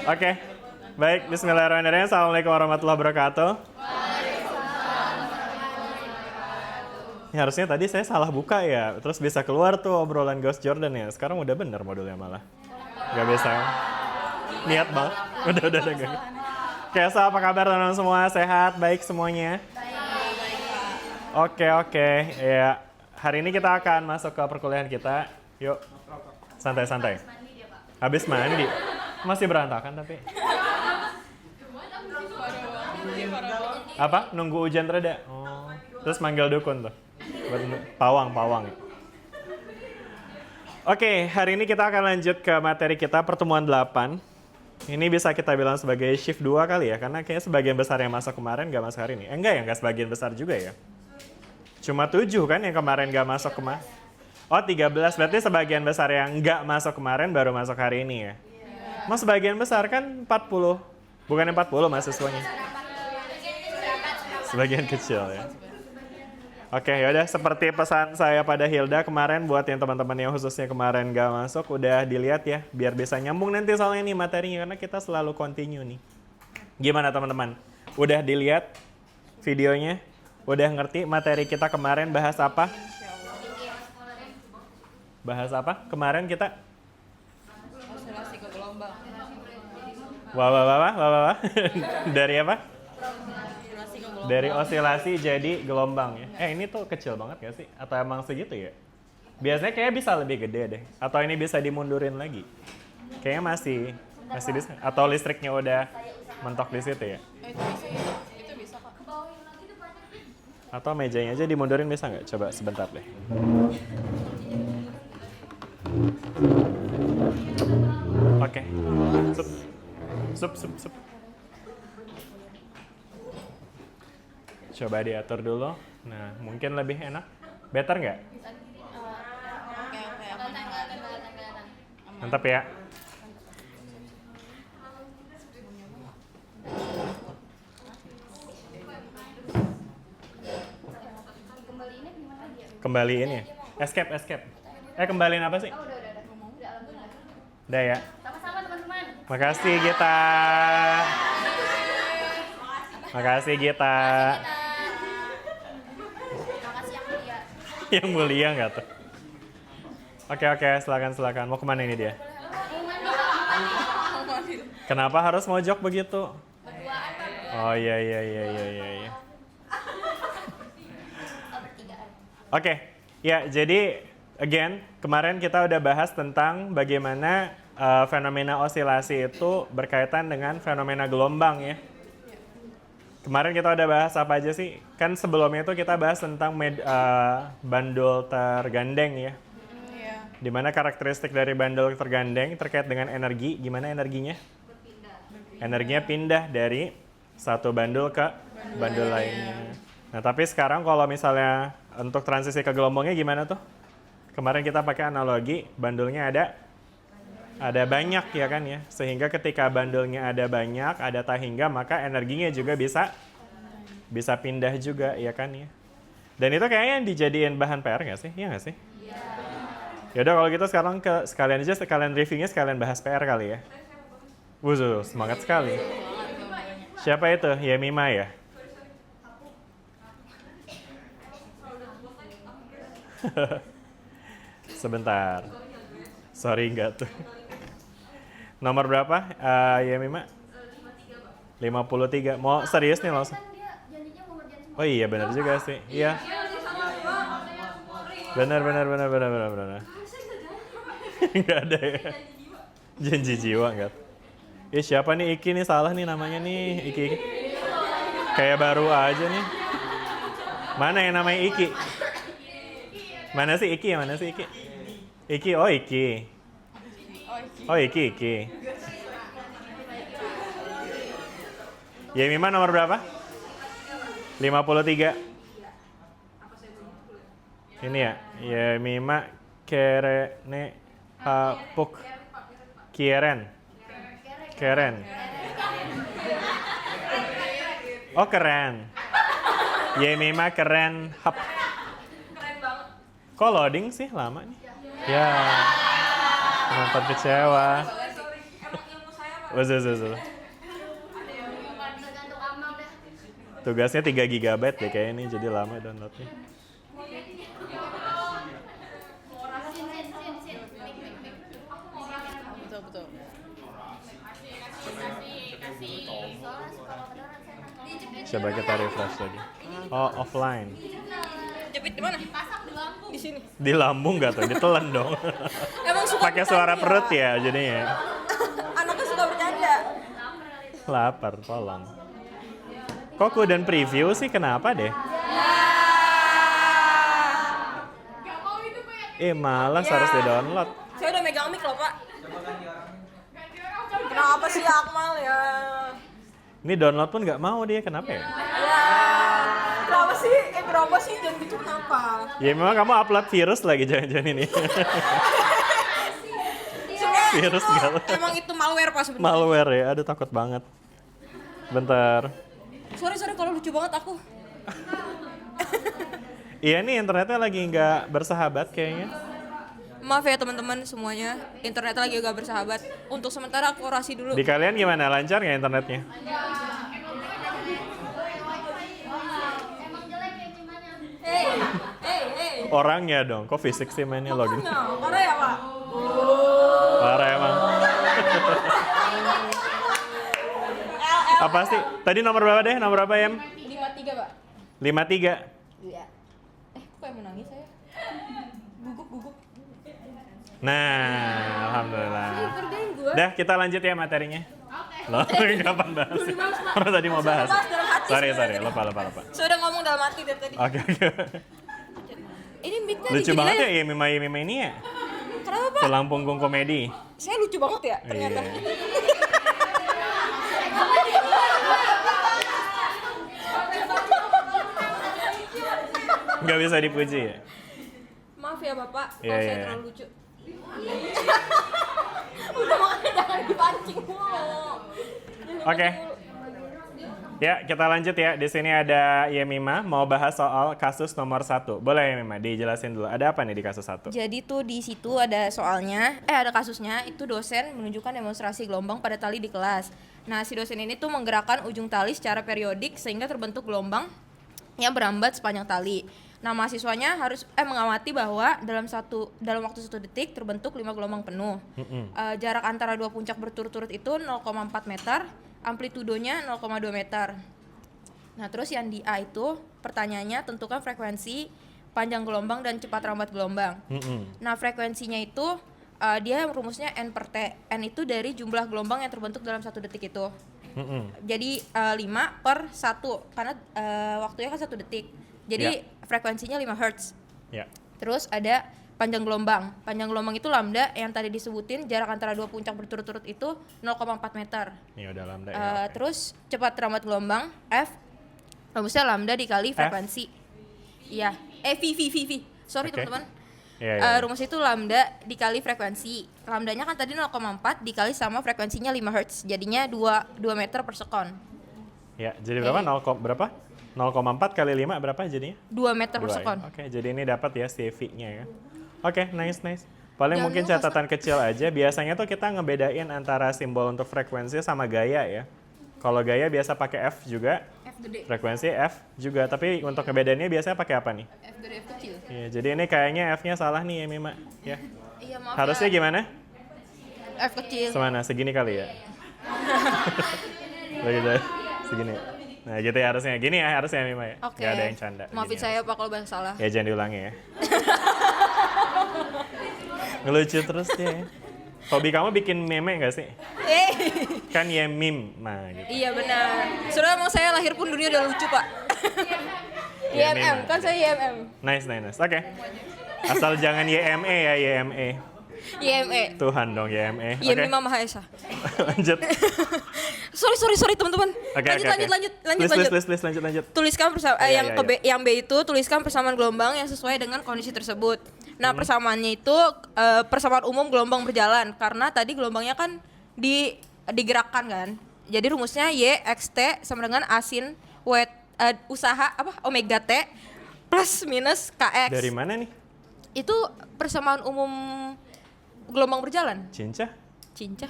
Oke, baik. Bismillahirrahmanirrahim. Assalamualaikum warahmatullahi wabarakatuh. Ya, harusnya tadi saya salah buka ya, terus bisa keluar tuh obrolan Ghost Jordan ya. Sekarang udah bener modulnya malah. Gak bisa. Niat banget. Udah. Gak. Oke, apa kabar teman-teman semua? Sehat, baik semuanya? Oke. Ya, hari ini kita akan masuk ke perkuliahan kita. Yuk, santai-santai. Habis mandi. Masih berantakan tapi. Apa? Nunggu hujan reda? Oh. Terus manggil dukun tuh. Pawang. Oke, hari ini kita akan lanjut ke materi kita pertemuan 8. Ini bisa kita bilang sebagai shift 2 kali ya, karena kayaknya sebagian besar yang masuk kemarin gak masuk hari ini. Enggak sebagian besar juga ya. Cuma 7 kan yang kemarin gak masuk kemarin. Oh 13, berarti sebagian besar yang gak masuk kemarin baru masuk hari ini ya. Mas sebagian besar kan 40, bukan 40 mahasiswanya. Sebagian kecil ya. Oke, yaudah seperti pesan saya pada Hilda kemarin buat yang teman-teman yang khususnya kemarin gak masuk, udah dilihat ya, biar bisa nyambung nanti soalnya nih materinya, karena kita selalu continue nih. Gimana teman-teman? Udah dilihat videonya? Udah ngerti materi kita kemarin bahas apa? Bahas apa? Kemarin kita? Osilasi ke gelombang. Wah. Dari apa? Dari osilasi jadi gelombang ya. Ini tuh kecil banget gak sih? Atau emang segitu ya? Biasanya kayaknya bisa lebih gede deh. Atau ini bisa dimundurin lagi? Kayaknya masih bisa. Atau listriknya udah mentok di situ ya? Itu bisa kok. Atau mejanya aja dimundurin bisa nggak? Coba sebentar deh. Oke. Sup. Coba diatur dulu. Nah, mungkin lebih enak. Better nggak? Oke, aman. Mantap ya. Kembaliin ya? Escape. Kembaliin apa sih? Udah ya? Sama-sama teman-teman. Makasih Gita. Makasih Yang mulia nggak tuh? Oke, silakan. Mau kemana ini dia? Kenapa harus mojok begitu? Oh iya. Oke, ya jadi again kemarin kita udah bahas tentang bagaimana fenomena osilasi itu berkaitan dengan fenomena gelombang ya. Kemarin kita udah bahas apa aja sih? Kan sebelumnya itu kita bahas tentang bandul tergandeng ya. Iya. Dimana karakteristik dari bandul tergandeng terkait dengan energi, gimana energinya? Energinya pindah dari satu bandul ke bandul lainnya. Nah tapi sekarang kalau misalnya untuk transisi ke gelombangnya gimana tuh? Kemarin kita pakai analogi, bandulnya ada banyak ya kan ya, sehingga ketika bandulnya ada banyak, ada tahingga, maka energinya juga bisa pindah juga ya kan ya. Dan itu kayaknya dijadiin bahan PR nggak sih? Iya nggak sih? Iya. Yaudah kalau gitu sekarang sekalian reviewnya sekalian bahas PR kali ya. Wuh, semangat sekali. Siapa itu? Yemima ya? Sebentar. Sorry nggak tuh. Nomor berapa, Yemima? 53. Mau serius nih langsung? Oh iya, benar juga sih. Iya. Benar. Nggak ada ya. Janji jiwa nggak? Siapa nih Iki nih? Salah nih namanya nih. Iki. Kayak baru aja nih. Mana yang namanya Iki? Mana sih Iki? Iki, oh Iki. Oh Iki. Yemima nomor berapa? 53. Ini ya, Yemima Kerene Hapuk Keren. Oh keren. Yemima keren hap. Kok loading sih lama nih? Ya. Nampak kecewa. Emang ilmu saya Betul. Tergantung ambang dah. Tugasnya 3 GB deh kayak ini, jadi lama downloadnya. Sin. Mik. Betul. Coba kita refresh lagi. Oh, offline. Jepit di mana? Di sini. Di lambung nggak tuh? Ditelan dong. Emang suka Pakai suara bercanda perut ya jadinya. Anaknya suka bercanda. Lapar, tolong. Kok aku dan preview sih kenapa deh? Malas harus di-download. Saya udah megang mic loh, Pak. Kenapa sih Akmal ya? Ini download pun nggak mau dia, kenapa ya? Ya. Kenapa sih? Jangan gitu kenapa? Ya memang kamu upload virus lagi jangan-jangan ini. Virus nggak? Emang itu malware Pak sebenarnya. Malware ya, aduh takut banget. Bentar. Sorry kalau lucu banget aku. Iya nih internetnya lagi nggak bersahabat kayaknya. Maaf ya teman-teman semuanya, internetnya lagi gak bersahabat. Untuk sementara aku orasi dulu. Di kalian gimana? Lancar nggak internetnya? Emang jelek ya gimana? Hey. Orangnya dong, kok fisik sih mainnya login? Parah ya Pak? Parah emang. Apa sih? Tadi nomor berapa deh? Nomor berapa ya? 53 Pak. 53. Iya. Kok kayak mau nangis saya? Guguk. Nah, alhamdulillah. Kerjain gua. Dah, kita lanjut ya materinya. Loh, kapan bahas? Orang tadi mau bahas. Bahas dalam hati Sorry, sebenarnya. lupa. Saya udah ngomong dalam hati dari tadi. Oke. Ini mic-nya Lucu dijadiin banget aja. ya Yemima ini ya. Kenapa Pak? Tulang punggung komedi. Saya lucu banget ya ternyata. Iya. Nggak bisa dipuji ya? Maaf ya Bapak, Iya, kalau saya iya. terlalu lucu. Udah makanya jangan dipancing mulu. Oke. Ya, kita lanjut ya. Di sini ada Yemima mau bahas soal kasus nomor 1. Boleh Yemima dijelasin dulu. Ada apa nih di kasus 1? Jadi tuh di situ ada soalnya, ada kasusnya, itu dosen menunjukkan demonstrasi gelombang pada tali di kelas. Nah, si dosen ini tuh menggerakkan ujung tali secara periodik sehingga terbentuk gelombang yang berambat sepanjang tali. Nah, mahasiswanya harus mengamati bahwa dalam waktu 1 detik terbentuk 5 gelombang penuh. Jarak antara dua puncak berturut-turut itu 0,4 meter, amplitudonya 0,2 meter. Nah, terus yang di A itu pertanyaannya tentukan frekuensi, panjang gelombang dan cepat rambat gelombang. Nah, frekuensinya itu dia rumusnya N per T. N itu dari jumlah gelombang yang terbentuk dalam 1 detik itu. Jadi 5 per 1 karena waktunya kan 1 detik. Jadi frekuensinya 5 Hz. Ya. Terus ada panjang gelombang. Panjang gelombang itu lambda yang tadi disebutin, jarak antara dua puncak berturut-turut itu 0,4 meter. Ini udah lambda ya. Oke. Terus cepat rambat gelombang F, rumusnya lambda dikali frekuensi. Iya. V. Sorry Oke. teman-teman. Iya. Rumus itu lambda dikali frekuensi. Lambdanya kan tadi 0,4 dikali sama frekuensinya 5 Hz. Jadinya 2 meter per sekon. Ya, jadi berapa? 0,4 kali 5 berapa jadinya? 2 meter per 2 ya? sekon. Oke, jadi ini dapat ya CV-nya ya. Oke, nice. Paling Jangan mungkin lupa, catatan kecil aja. Biasanya tuh kita ngebedain antara simbol untuk frekuensi sama gaya ya. Kalau gaya biasa pakai F juga, F gede. frekuensi F juga. Tapi untuk ngebedainnya biasanya pakai apa nih? F gede, F kecil. Ya, jadi ini kayaknya F-nya salah nih ya Mima. Ya. Iya, maaf Harusnya ya. gimana? F kecil. Semana? Segini kali ya? Begitu, segini. Nah gitu ya harusnya Mima ya. Oke. Gak ada yang canda. Maafin Gini saya Pak kalau banyak salah. ya jangan diulangi ya. Ngelucu terus dia. Hobi kamu bikin meme gak sih? Kan ya meme, nah gitu. Iya benar. Soalnya emang saya lahir pun dunia udah lucu Pak. Ya, YMM, memang. kan saya YMM. Nice. Oke. Asal jangan YME ya, YME. YME. Tuhan dong YME. Oke. YME Mama Esa. Lanjut. sorry teman-teman. Oke. Lanjut. Please lanjut. Tuliskan Iya. yang B itu tuliskan persamaan gelombang yang sesuai dengan kondisi tersebut. Nah, persamaannya itu persamaan umum gelombang berjalan karena tadi gelombangnya kan digerakkan kan. Jadi rumusnya Y X T sama dengan asin usaha omega T plus minus KX. Dari mana nih? Itu persamaan umum gelombang berjalan. Cinca? Cinca.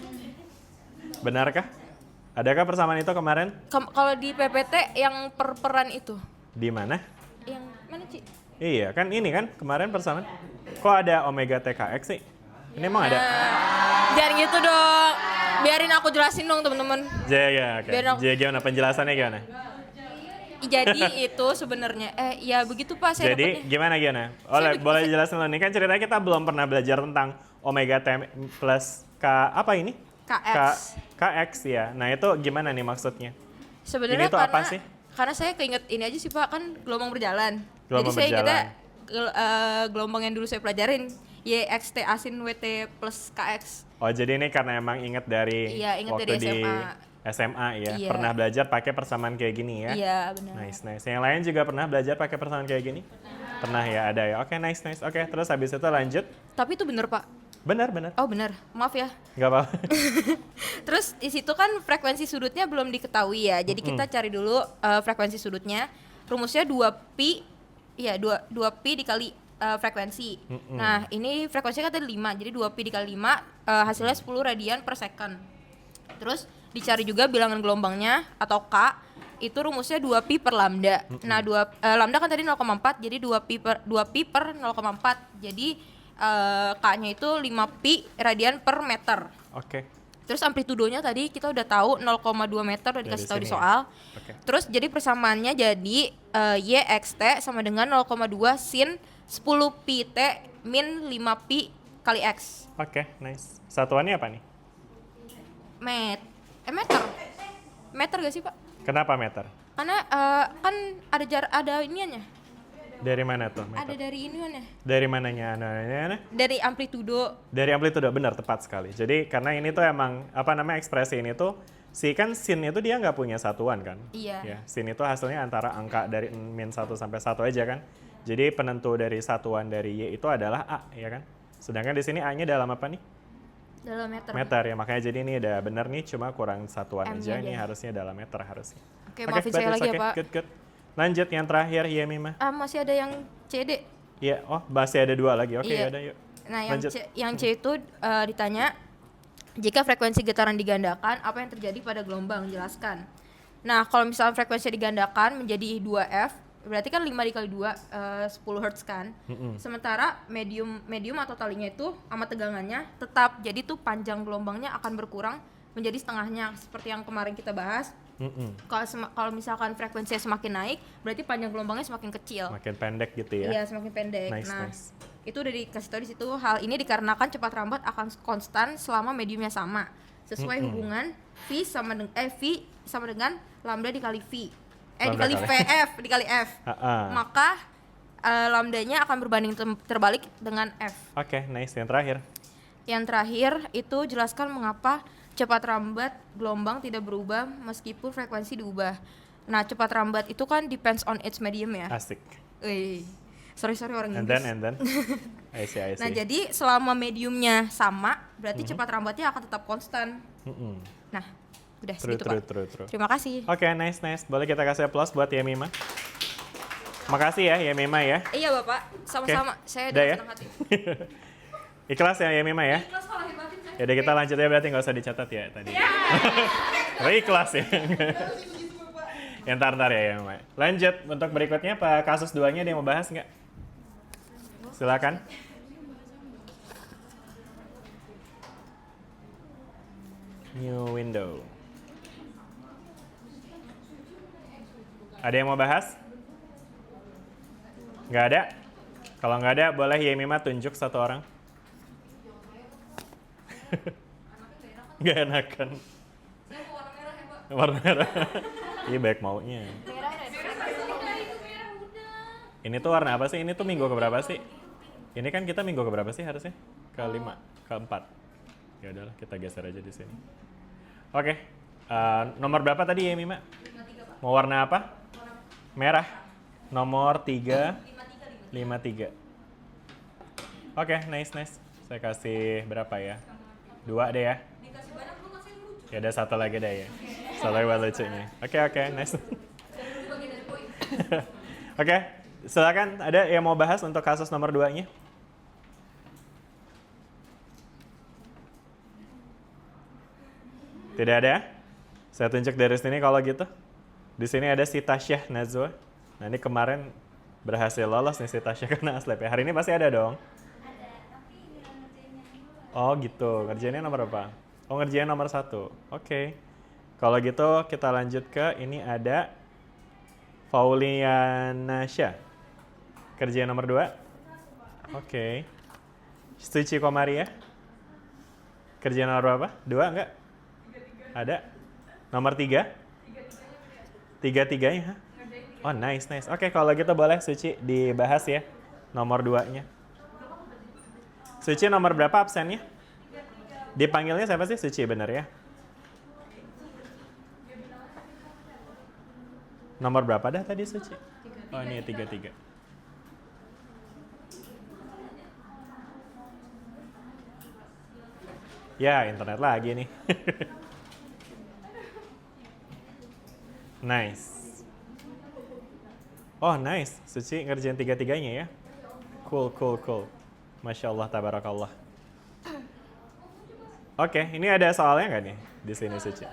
Benarkah? Adakah persamaan itu kemarin? Kalau di PPT yang per-peran itu. Di mana? Yang mana, Ci? Iya, kan ini kan kemarin persamaan. Kok ada omega TKX sih? Ini emang ada? Jangan gitu dong. Biarin aku jelasin dong, teman-teman. Ya, oke. Biar aku- Jadi gimana penjelasannya gimana? Jadi itu sebenarnya ya begitu Pak saya Jadi dapetnya. gimana? Boleh jelasin dulu nih kan ceritanya kita belum pernah belajar tentang omega T plus K apa ini? KX. KX ya. Nah, itu gimana nih maksudnya? Sebenarnya Ini tuh apa sih? Karena saya keinget ini aja sih Pak, kan gelombang berjalan. Gelombang Jadi saya berjalan. gelombang yang dulu saya pelajarin YXT asin WT plus KX. Oh, jadi ini karena emang inget dari Iya, inget waktu dari di SMA. SMA ya. Iya. Pernah belajar pakai persamaan kayak gini ya. Iya, benar. Nice. Yang lain juga pernah belajar pakai persamaan kayak gini? Pernah ya, ada ya. Oke, nice. Oke, terus habis itu lanjut. Tapi itu bener Pak. Benar. Oh bener, maaf ya. Nggak apa-apa. Terus di situ kan frekuensi sudutnya belum diketahui ya. Jadi kita cari dulu frekuensi sudutnya. Rumusnya 2pi, ya 2pi dikali frekuensi. Nah, ini frekuensinya kan tadi 5. Jadi 2pi dikali 5 hasilnya 10 radian per second. Terus dicari juga bilangan gelombangnya atau K. Itu rumusnya 2pi per lambda. Nah, lambda kan tadi 0,4, jadi 2pi per 0,4. Jadi K-nya itu 5pi radian per meter. Oke. Terus amplitudonya tadi kita udah tahu 0,2 meter udah dikasih tahu di sini ya? soal. Oke. Terus jadi persamaannya jadi YXT sama dengan 0,2 sin 10 pi T min 5 pi kali X. Oke, nice. Satuannya apa nih? Meter. Meter gak sih Pak? Kenapa meter? Karena kan ada iniannya. Dari mana tuh Ada meter? dari iniannya. Dari mananya? Nah. Dari amplitudo. Dari amplitudo, benar, tepat sekali. Jadi karena ini tuh emang ekspresi ini tuh kan sin itu dia nggak punya satuan kan? Iya. Ya, sin itu hasilnya antara angka dari min 1 sampai 1 aja kan. Jadi penentu dari satuan dari Y itu adalah A ya kan. Sedangkan di sini A-nya dalam apa nih? Dalam meter. Meter ya. Makanya jadi ini udah benar nih, cuma kurang satuan M-nya aja. Ini dia. harusnya dalam meter harusnya. Oke, maafin saya lagi ya Pak. Good. Lanjut yang terakhir ya Mima. Masih ada yang CD. Iya, masih ada 2 lagi. Oke, Iya. yaudah yuk. Nah, Lanjut. yang C itu ditanya jika frekuensi getaran digandakan, apa yang terjadi pada gelombang? Jelaskan. Nah, kalau misalnya frekuensi digandakan menjadi 2F, berarti kan 5 dikali 2, 10 Hz kan. Sementara medium atau talinya itu sama tegangannya tetap. Jadi tuh panjang gelombangnya akan berkurang menjadi setengahnya, seperti yang kemarin kita bahas. Kalau misalkan frekuensinya semakin naik, berarti panjang gelombangnya semakin kecil. Makin pendek gitu ya. Iya, semakin pendek. Nice. Itu udah dikasih tahu di situ. Hal ini dikarenakan cepat rambat akan konstan selama mediumnya sama, sesuai hubungan V sama dengan lambda dikali V. Dikali F. Maka lambdanya akan berbanding terbalik dengan F. Oke, nice. Yang terakhir. Yang terakhir itu jelaskan mengapa cepat rambat gelombang tidak berubah meskipun frekuensi diubah. Nah, cepat rambat itu kan depends on its medium ya. Asik. Sorry orang And Inggris. then. I see. Nah, jadi selama mediumnya sama, berarti cepat rambatnya akan tetap konstan. Nah, udah segitu Pak. True. Terima kasih. Oke, nice. Boleh kita kasih applause buat Yemima? Makasih ya Yemima ya. Iya Bapak, sama-sama. Saya Udah dengan ya? senang hati. Ikhlas ya Yemima ya? Ikhlas kalau lahir batin saya. Yaudah kita lanjut ya, berarti nggak usah dicatat ya tadi. Oh, ikhlas ya. Ya, ntar ya Yemima. Lanjut untuk berikutnya Pak, kasus 2-nya ada yang mau bahas nggak? Silakan. New window. Ada yang mau bahas? Nggak ada? Kalau nggak ada, boleh Yemima tunjuk satu orang. Nggak enakan. Warna merah. Iya, baik maunya. Ini tuh warna apa sih? Ini tuh minggu keberapa sih? Ini kan kita minggu keberapa sih harusnya? Ke-5, ke-4. Ya udahlah, kita geser aja di sini. Oke. Nomor berapa tadi ya, Mima? Mau warna apa? Merah. Nomor 3. 53. Oke, nice. Saya kasih berapa ya? 2 deh ya. Ya udah, 1 lagi deh ya. 1 lagi buat lucunya. Oke, nice. Oke, silakan, ada yang mau bahas untuk kasus nomor 2-nya? Tidak ada? Saya tunjuk dari sini kalau gitu. Di sini ada si Tasyah Nazwa. Nah ini kemarin berhasil lolos nih si Tasyah kena aslep ya. Hari ini pasti ada dong? Ada, tapi nggak ngerjainnya dulu. Oh gitu, ngerjainnya nomor apa? Oh ngerjain nomor 1. Oke. Kalau gitu kita lanjut ke ini ada Faulianasya. Kerjaan nomor 2. Oke. Suci Komaria. Kerjaan nomor berapa? 2 enggak? Ada? Nomor 3? Tiga-tiganya? Oh nice. Oke kalau gitu boleh Suci dibahas ya. Nomor 2-nya. Suci nomor berapa absennya? Dipanggilnya siapa sih? Suci bener ya? Nomor berapa dah tadi Suci? Oh ini 33. Ya internet lagi nih. Nice. Oh nice, Suci ngerjain tiga-tiganya ya. Cool. Masya Allah, tabarakallah. Oke, ini ada soalnya nggak nih di sini Suci?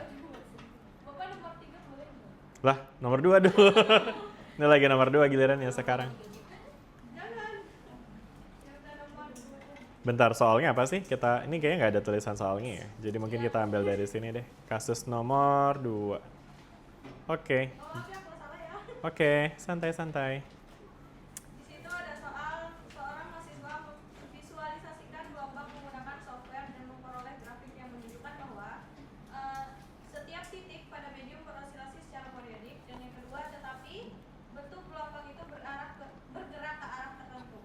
Lah, nomor 2 dulu. Ini lagi nomor 2 gilirannya sekarang. Bentar, soalnya apa sih? Ini kayaknya nggak ada tulisan soalnya ya. Jadi mungkin kita ambil dari sini deh. Kasus nomor 2. Oke, santai. Di situ ada soal seorang mahasiswa memvisualisasikan gelombang menggunakan software dan memperoleh grafik yang menunjukkan bahwa setiap titik pada medium berosilasi secara periodik, dan yang kedua tetapi bentuk gelombang itu bergerak ke arah tertentu.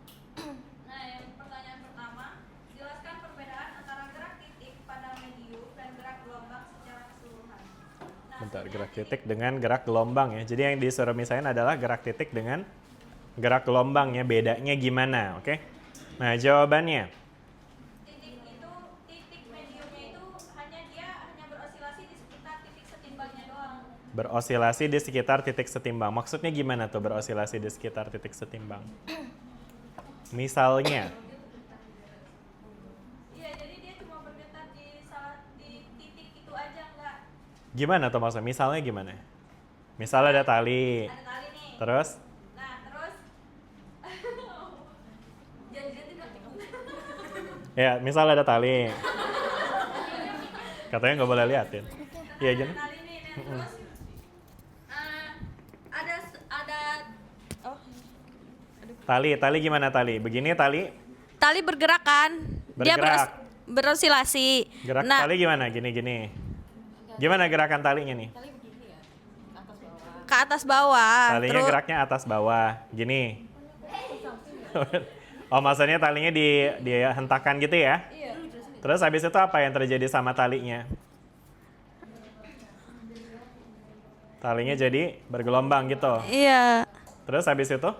Nah, yang pertanyaan pertama, jelaskan perbedaan antara gerak titik pada medium dan gerak gelombang secara keseluruhan. Nah, Bentar, gerak titik dengan gerak gelombang ya. Jadi yang disuruh misalnya adalah gerak titik dengan gerak gelombang ya. Bedanya gimana, oke? Nah, jawabannya. titik mediumnya itu hanya berosilasi di sekitar titik setimbangnya doang. Berosilasi di sekitar titik setimbang. Maksudnya gimana tuh berosilasi di sekitar titik setimbang? Misalnya, Iya, jadi dia cuma bergetar di titik itu aja, enggak gimana tuh maksudnya? Misalnya gimana? Misalnya ada tali, ada tali nih. terus Nah, terus jangan tidak. ya misalnya ada tali. Katanya nggak boleh liatin. Iya gini. Tali nih, nah, terus ada Tali gimana tali? Begini tali, Tali bergerak kan? Dia Bergerak. berosilasi. gerak Nah, tali gimana? Gini. Gimana gerakan talinya nih? ke atas bawah. Talinya Terus geraknya atas bawah, gini. Oh maksudnya talinya dihentakkan gitu ya? Terus habis itu apa yang terjadi sama talinya? Talinya jadi bergelombang gitu. iya. Terus habis itu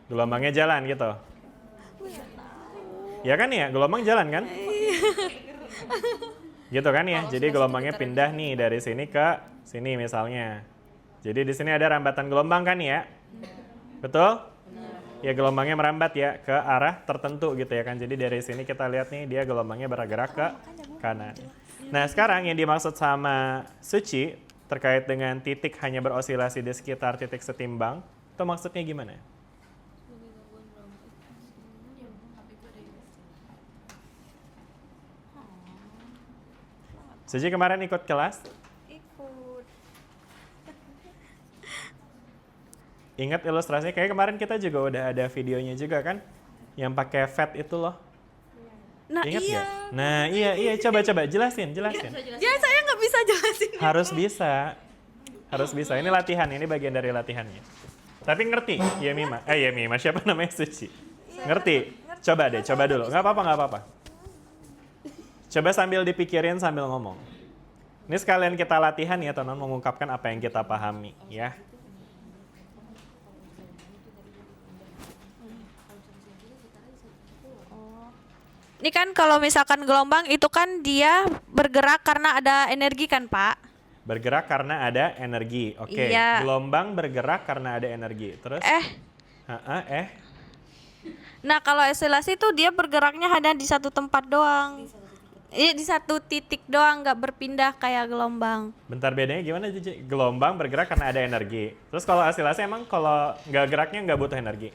gelombangnya jalan gitu. Ya kan ya, gelombang jalan kan? Gitu kan ya. Jadi gelombangnya pindah nih dari sini ke sini misalnya. Jadi di sini ada rambatan gelombang kan ya? Betul? Ya gelombangnya merambat ya ke arah tertentu gitu ya kan. Jadi dari sini kita lihat nih dia gelombangnya bergerak ke kanan. Nah sekarang yang dimaksud sama Suci terkait dengan titik hanya berosilasi di sekitar titik setimbang, itu maksudnya gimana? Suci kemarin ikut kelas? Ikut. Ingat ilustrasinya? Kayak kemarin kita juga udah ada videonya juga kan? Yang pakai fat itu loh. Nah, Ingat iya. nggak? Nah iya, coba jelasin. Ya saya nggak bisa jelasin. Harus bisa. Ini latihan, ini bagian dari latihannya. Tapi ngerti? Ya Mima. Ya Mima, siapa namanya Suci? Ngerti? Coba dulu. Nggak apa-apa. Coba sambil dipikirin sambil ngomong. Ini sekalian kita latihan ya, teman, mengungkapkan apa yang kita pahami ya. Ini kan kalau misalkan gelombang itu kan dia bergerak karena ada energi kan, Pak? Bergerak karena ada energi. Oke. Iya. Gelombang bergerak karena ada energi. Terus? Nah, kalau oscillasi itu dia bergeraknya hanya di satu tempat doang. Di satu titik doang, nggak berpindah kayak gelombang. Bentar, bedanya gimana Cici? Gelombang bergerak karena ada energi. Terus kalau oscilasi emang kalau nggak geraknya nggak butuh energi?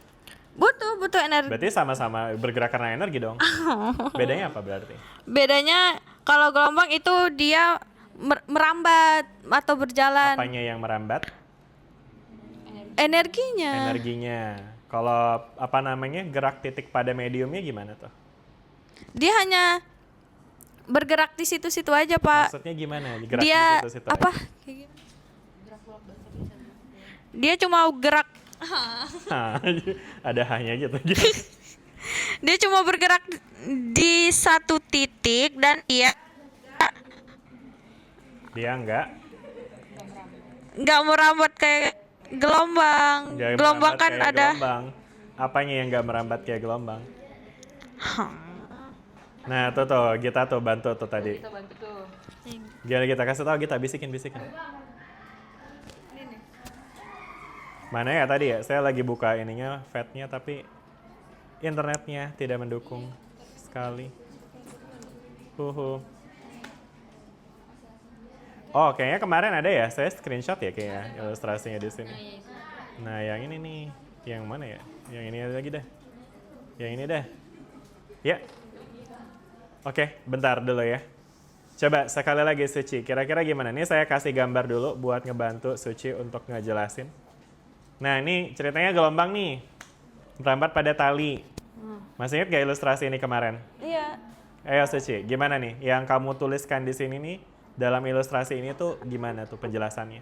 Butuh energi. Berarti sama-sama bergerak karena energi dong. Bedanya apa berarti? Bedanya kalau gelombang itu dia merambat atau berjalan. Apanya yang merambat? Energinya. Energinya. Kalau apa namanya gerak titik pada mediumnya gimana tuh? Dia hanya bergerak di situ-situ aja, Pak. Maksudnya gimana? Gerak Dia di situ-situ apa? aja? Kayak gimana? Dia cuma gerak. Hah, ada hanya gitu. Dia cuma bergerak di satu titik dan dia nggak merambat kayak gelombang. Nggak Gelombang merambat kan kayak ada. gelombang. Apanya yang nggak merambat kayak gelombang? Nah, tuh kita tuh bantu tuh tadi. Gimana kita kasih tahu, kita bisikin. Mana ya tadi ya? Saya lagi buka ininya, fatnya, tapi internetnya tidak mendukung sekali. Oh, kayaknya kemarin ada ya. Saya screenshot ya kayaknya ilustrasinya di sini. Nah, yang ini nih, yang mana ya? Yang ini lagi dah. Yang ini dah. Ya. Oke, bentar dulu ya. Coba sekali lagi Suci, kira-kira gimana? Nih saya kasih gambar dulu buat ngebantu Suci untuk ngejelasin. Nah ini ceritanya gelombang nih, merambat pada tali. Masih ingat gak ilustrasi ini kemarin? Iya. Ayo Suci, gimana nih? Yang kamu tuliskan di sini nih, dalam ilustrasi ini tuh gimana tuh penjelasannya?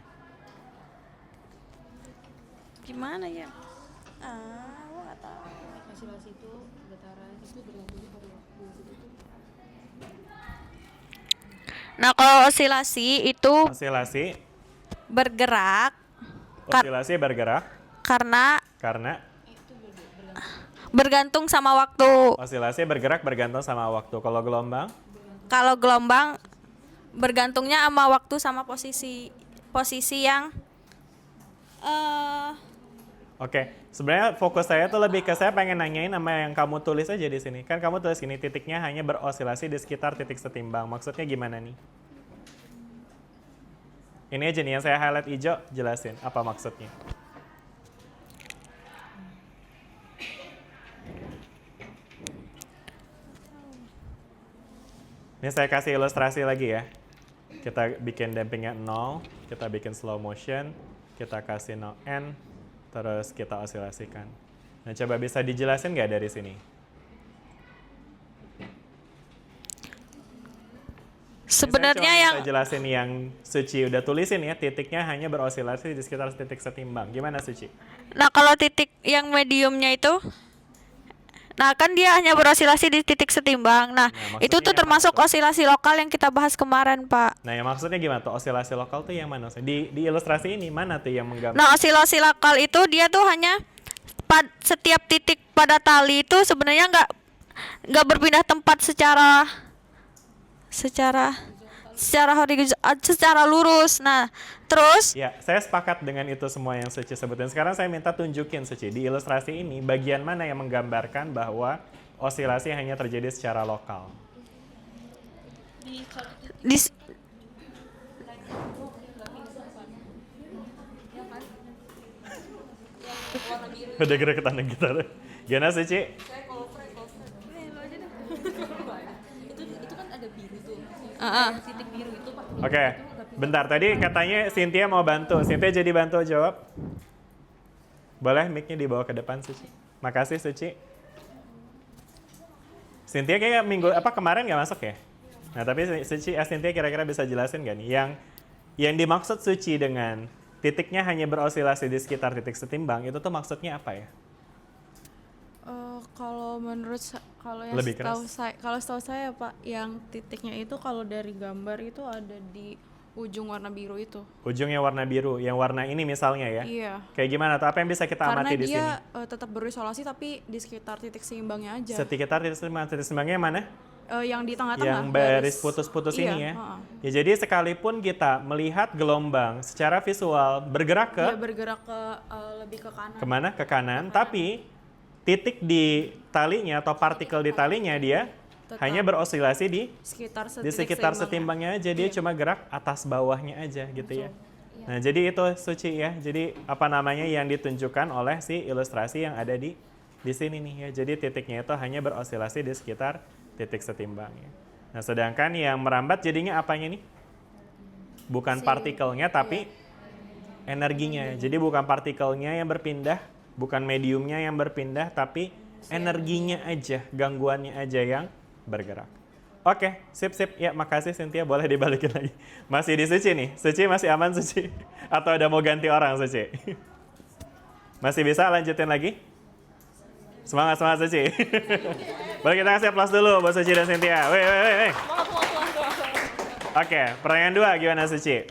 Gimana ya? Gua nggak tahu. Nah, kalau osilasi itu Osilasi bergerak bergerak karena karena bergantung sama waktu. osilasi bergantung sama waktu. Kalau gelombang? Kalau gelombang bergantungnya sama waktu sama posisi yang Oke, sebenarnya fokus saya tuh lebih ke saya pengen nanyain sama yang kamu tulis aja di sini. Kan kamu tulis gini, titiknya hanya berosilasi di sekitar titik setimbang. Maksudnya gimana nih? Ini aja nih yang saya highlight hijau, jelasin apa maksudnya. Ini saya kasih ilustrasi lagi ya. Kita bikin dampingnya 0, kita bikin slow motion, kita kasih 0n, terus kita osilasikan. Nah, coba bisa dijelasin nggak dari sini? sebenarnya yang Saya jelasin yang Suci udah tulisin ya, titiknya hanya berosilasi di sekitar titik setimbang. Gimana Suci? Nah, kalau titik yang mediumnya itu, nah kan dia hanya berosilasi di titik setimbang. Nah, Nah, itu tuh maksudnya termasuk apa tuh? osilasi lokal yang kita bahas kemarin, Pak. Nah, yang maksudnya gimana tuh? Osilasi lokal tuh yang mana? Di ilustrasi ini mana tuh yang menggambar? Nah, osilasi lokal itu dia tuh hanya setiap titik pada tali itu sebenarnya nggak berpindah tempat secara horizontal, secara lurus. Nah, terus Ya, saya sepakat dengan itu semua yang Suci sebutin. Sekarang saya minta tunjukin Suci, di ilustrasi ini bagian mana yang menggambarkan bahwa osilasi hanya terjadi secara lokal. di Udah gerak ke tanah gitar. Gimana Suci? Oke, bentar. Tadi katanya Cynthia mau bantu. Cynthia jadi bantu jawab. Boleh mic-nya dibawa ke depan, Suci. Makasih, Suci. Cynthia kayak kemarin nggak masuk ya? Nah, tapi Suci, Cynthia kira-kira bisa jelasin nggak nih? Yang dimaksud Suci dengan titiknya hanya berosilasi di sekitar titik setimbang, itu tuh maksudnya apa ya? Kalau menurut kalau yang Lebih keras? setahu saya Pak, yang titiknya itu kalau dari gambar itu ada di ujung warna biru itu. Ujungnya warna biru, yang warna ini misalnya ya? Iya. Kayak gimana tuh? Apa yang bisa kita Karena amati di sini? dia tetap berisolasi tapi di sekitar titik seimbangnya aja. Sekitar titik seimbangnya mana? Yang di tengah-tengah. Yang baris putus-putus iya, ini ya? heeh. Ya jadi sekalipun kita melihat gelombang secara visual bergerak ke Dia bergerak ke lebih ke kanan. kemana? Ke kanan, tapi titik di talinya atau partikel di talinya dia Tetap hanya berosilasi di sekitar di sekitar setimbangnya aja, dia cuma gerak atas bawahnya aja gitu ya. Nah, jadi itu Suci ya. Jadi apa namanya yang ditunjukkan oleh si ilustrasi yang ada di sini nih ya. Jadi titiknya itu hanya berosilasi di sekitar titik setimbangnya. Nah, sedangkan yang merambat jadinya apanya nih? Bukan partikelnya tapi energinya. Jadi bukan partikelnya yang berpindah, bukan mediumnya yang berpindah, tapi energinya aja, gangguannya aja yang bergerak. Oke, sip. Ya, makasih Cynthia. Boleh dibalikin lagi. Masih di Suci nih. Suci masih aman, Suci? Atau ada mau ganti orang, Suci? Masih bisa lanjutin lagi? Semangat Suci. Boleh kita kasih aplaus dulu buat Suci dan Cynthia. Weh. Oke, pertanyaan 2 gimana, Suci?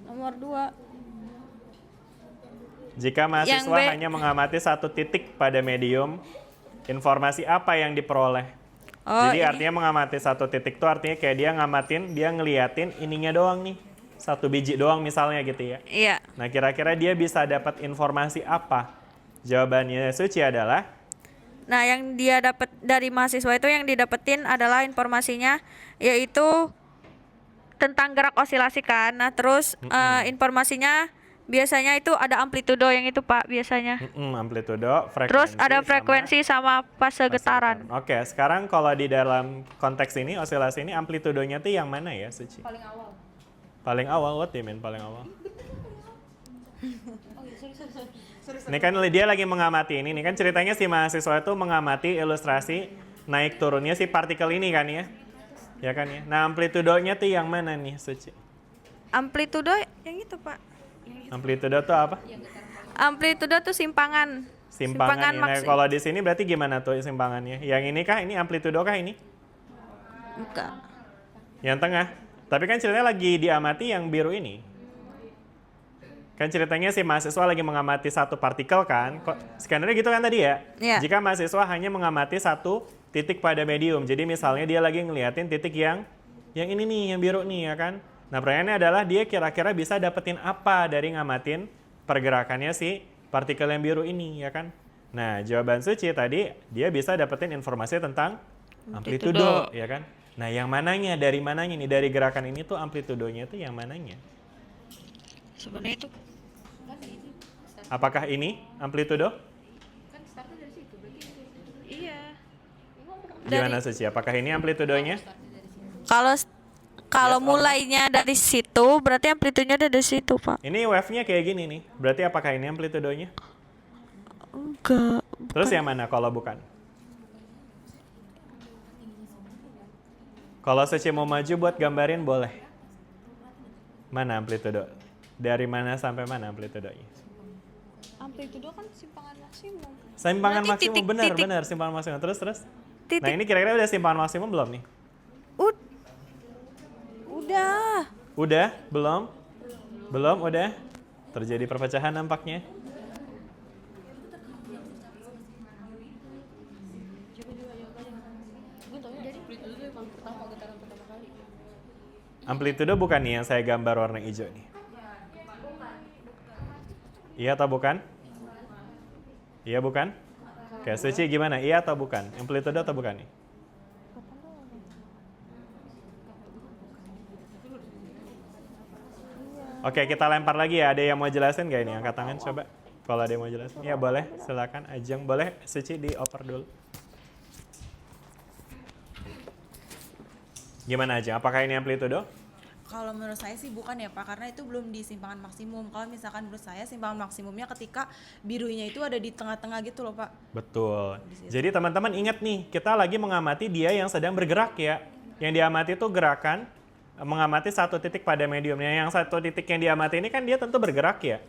Nomor 2. Jika mahasiswa hanya mengamati satu titik pada medium, informasi apa yang diperoleh? Jadi artinya mengamati satu titik itu artinya kayak dia ngamatin, dia ngeliatin ininya doang nih. Satu biji doang misalnya gitu ya. Iya. Nah, kira-kira dia bisa dapat informasi apa? Jawabannya Suci adalah Nah, yang dia dapat dari mahasiswa itu yang didapetin adalah informasinya yaitu tentang gerak osilasi kan. Nah, terus informasinya biasanya itu ada amplitudo yang itu Pak biasanya. amplitudo, frekuensi. Terus ada frekuensi sama fase getaran. Oke, sekarang kalau di dalam konteks ini, osilasi ini amplitudonya tuh yang mana ya, Suci? Paling awal. Paling awal, what do you mean paling awal? Ini kan dia lagi mengamati ini kan ceritanya si mahasiswa itu mengamati ilustrasi naik turunnya si partikel ini kan ya. Ya kan ya. Nah, amplitudonya tuh yang mana nih, Suci? Amplitudo yang itu Pak. Amplitudo tuh apa? Amplitudo tuh simpangan. Simpangan. Nah, maksi- kalau di sini berarti gimana tuh simpangannya? Yang ini kah? Ini amplitudo kah ini? Bukan. Yang tengah. Tapi kan ceritanya lagi diamati yang biru ini. Kan ceritanya si mahasiswa lagi mengamati satu partikel kan. Skenernya gitu kan tadi ya? Iya. Jika mahasiswa hanya mengamati satu titik pada medium. Jadi misalnya dia lagi ngeliatin titik yang ini nih, yang biru nih ya kan. Nah, pertanyaannya adalah dia kira-kira bisa dapetin apa dari ngamatin pergerakannya si partikel yang biru ini ya kan. Nah, jawaban Suci tadi dia bisa dapetin informasi tentang amplitudo ya kan. Nah, yang mananya, dari mananya nih, dari gerakan ini tuh amplitudonya tuh yang mananya? Sebenarnya itu Apakah ini amplitudo? iya. Gimana Suci? Apakah ini amplitudonya? Kalau mulainya dari situ berarti amplitudonya ada di situ, Pak. Ini wave-nya kayak gini nih. Berarti apakah ini amplitudonya? Enggak. Terus yang mana kalau bukan? Kalau Suci mau maju buat gambarin boleh. Mana amplitudo? Dari mana sampai mana amplitudonya? Amplitudo kan simpangan maksimum. Simpangan Berarti maksimum, titik. benar simpangan maksimum. Terus. Titik. Nah, ini kira-kira udah simpangan maksimum belum nih? Udah. Udah? Belum? Belum? Udah? Terjadi perpecahan nampaknya. Amplitudo bukan nih yang saya gambar warna hijau nih. Iya atau bukan? Iya bukan? Oke, Suci gimana? Iya atau bukan? Amplitudo atau bukan nih? Oke, kita lempar lagi ya. Ada yang mau jelasin nggak ini? Angkat tangan coba. Kalau ada yang mau jelasin. Ya boleh, silakan. Ajeng boleh. Suci dioper dulu. Gimana Ajeng? Apakah ini amplitudo? Kalau menurut saya sih bukan ya Pak, karena itu belum di simpangan maksimum. Kalau misalkan menurut saya simpangan maksimumnya ketika birunya itu ada di tengah-tengah gitu loh Pak. Betul. Jadi teman-teman ingat nih, kita lagi mengamati dia yang sedang bergerak ya. Yang diamati itu gerakan mengamati satu titik pada mediumnya. Yang satu titik yang diamati ini kan dia tentu bergerak ya.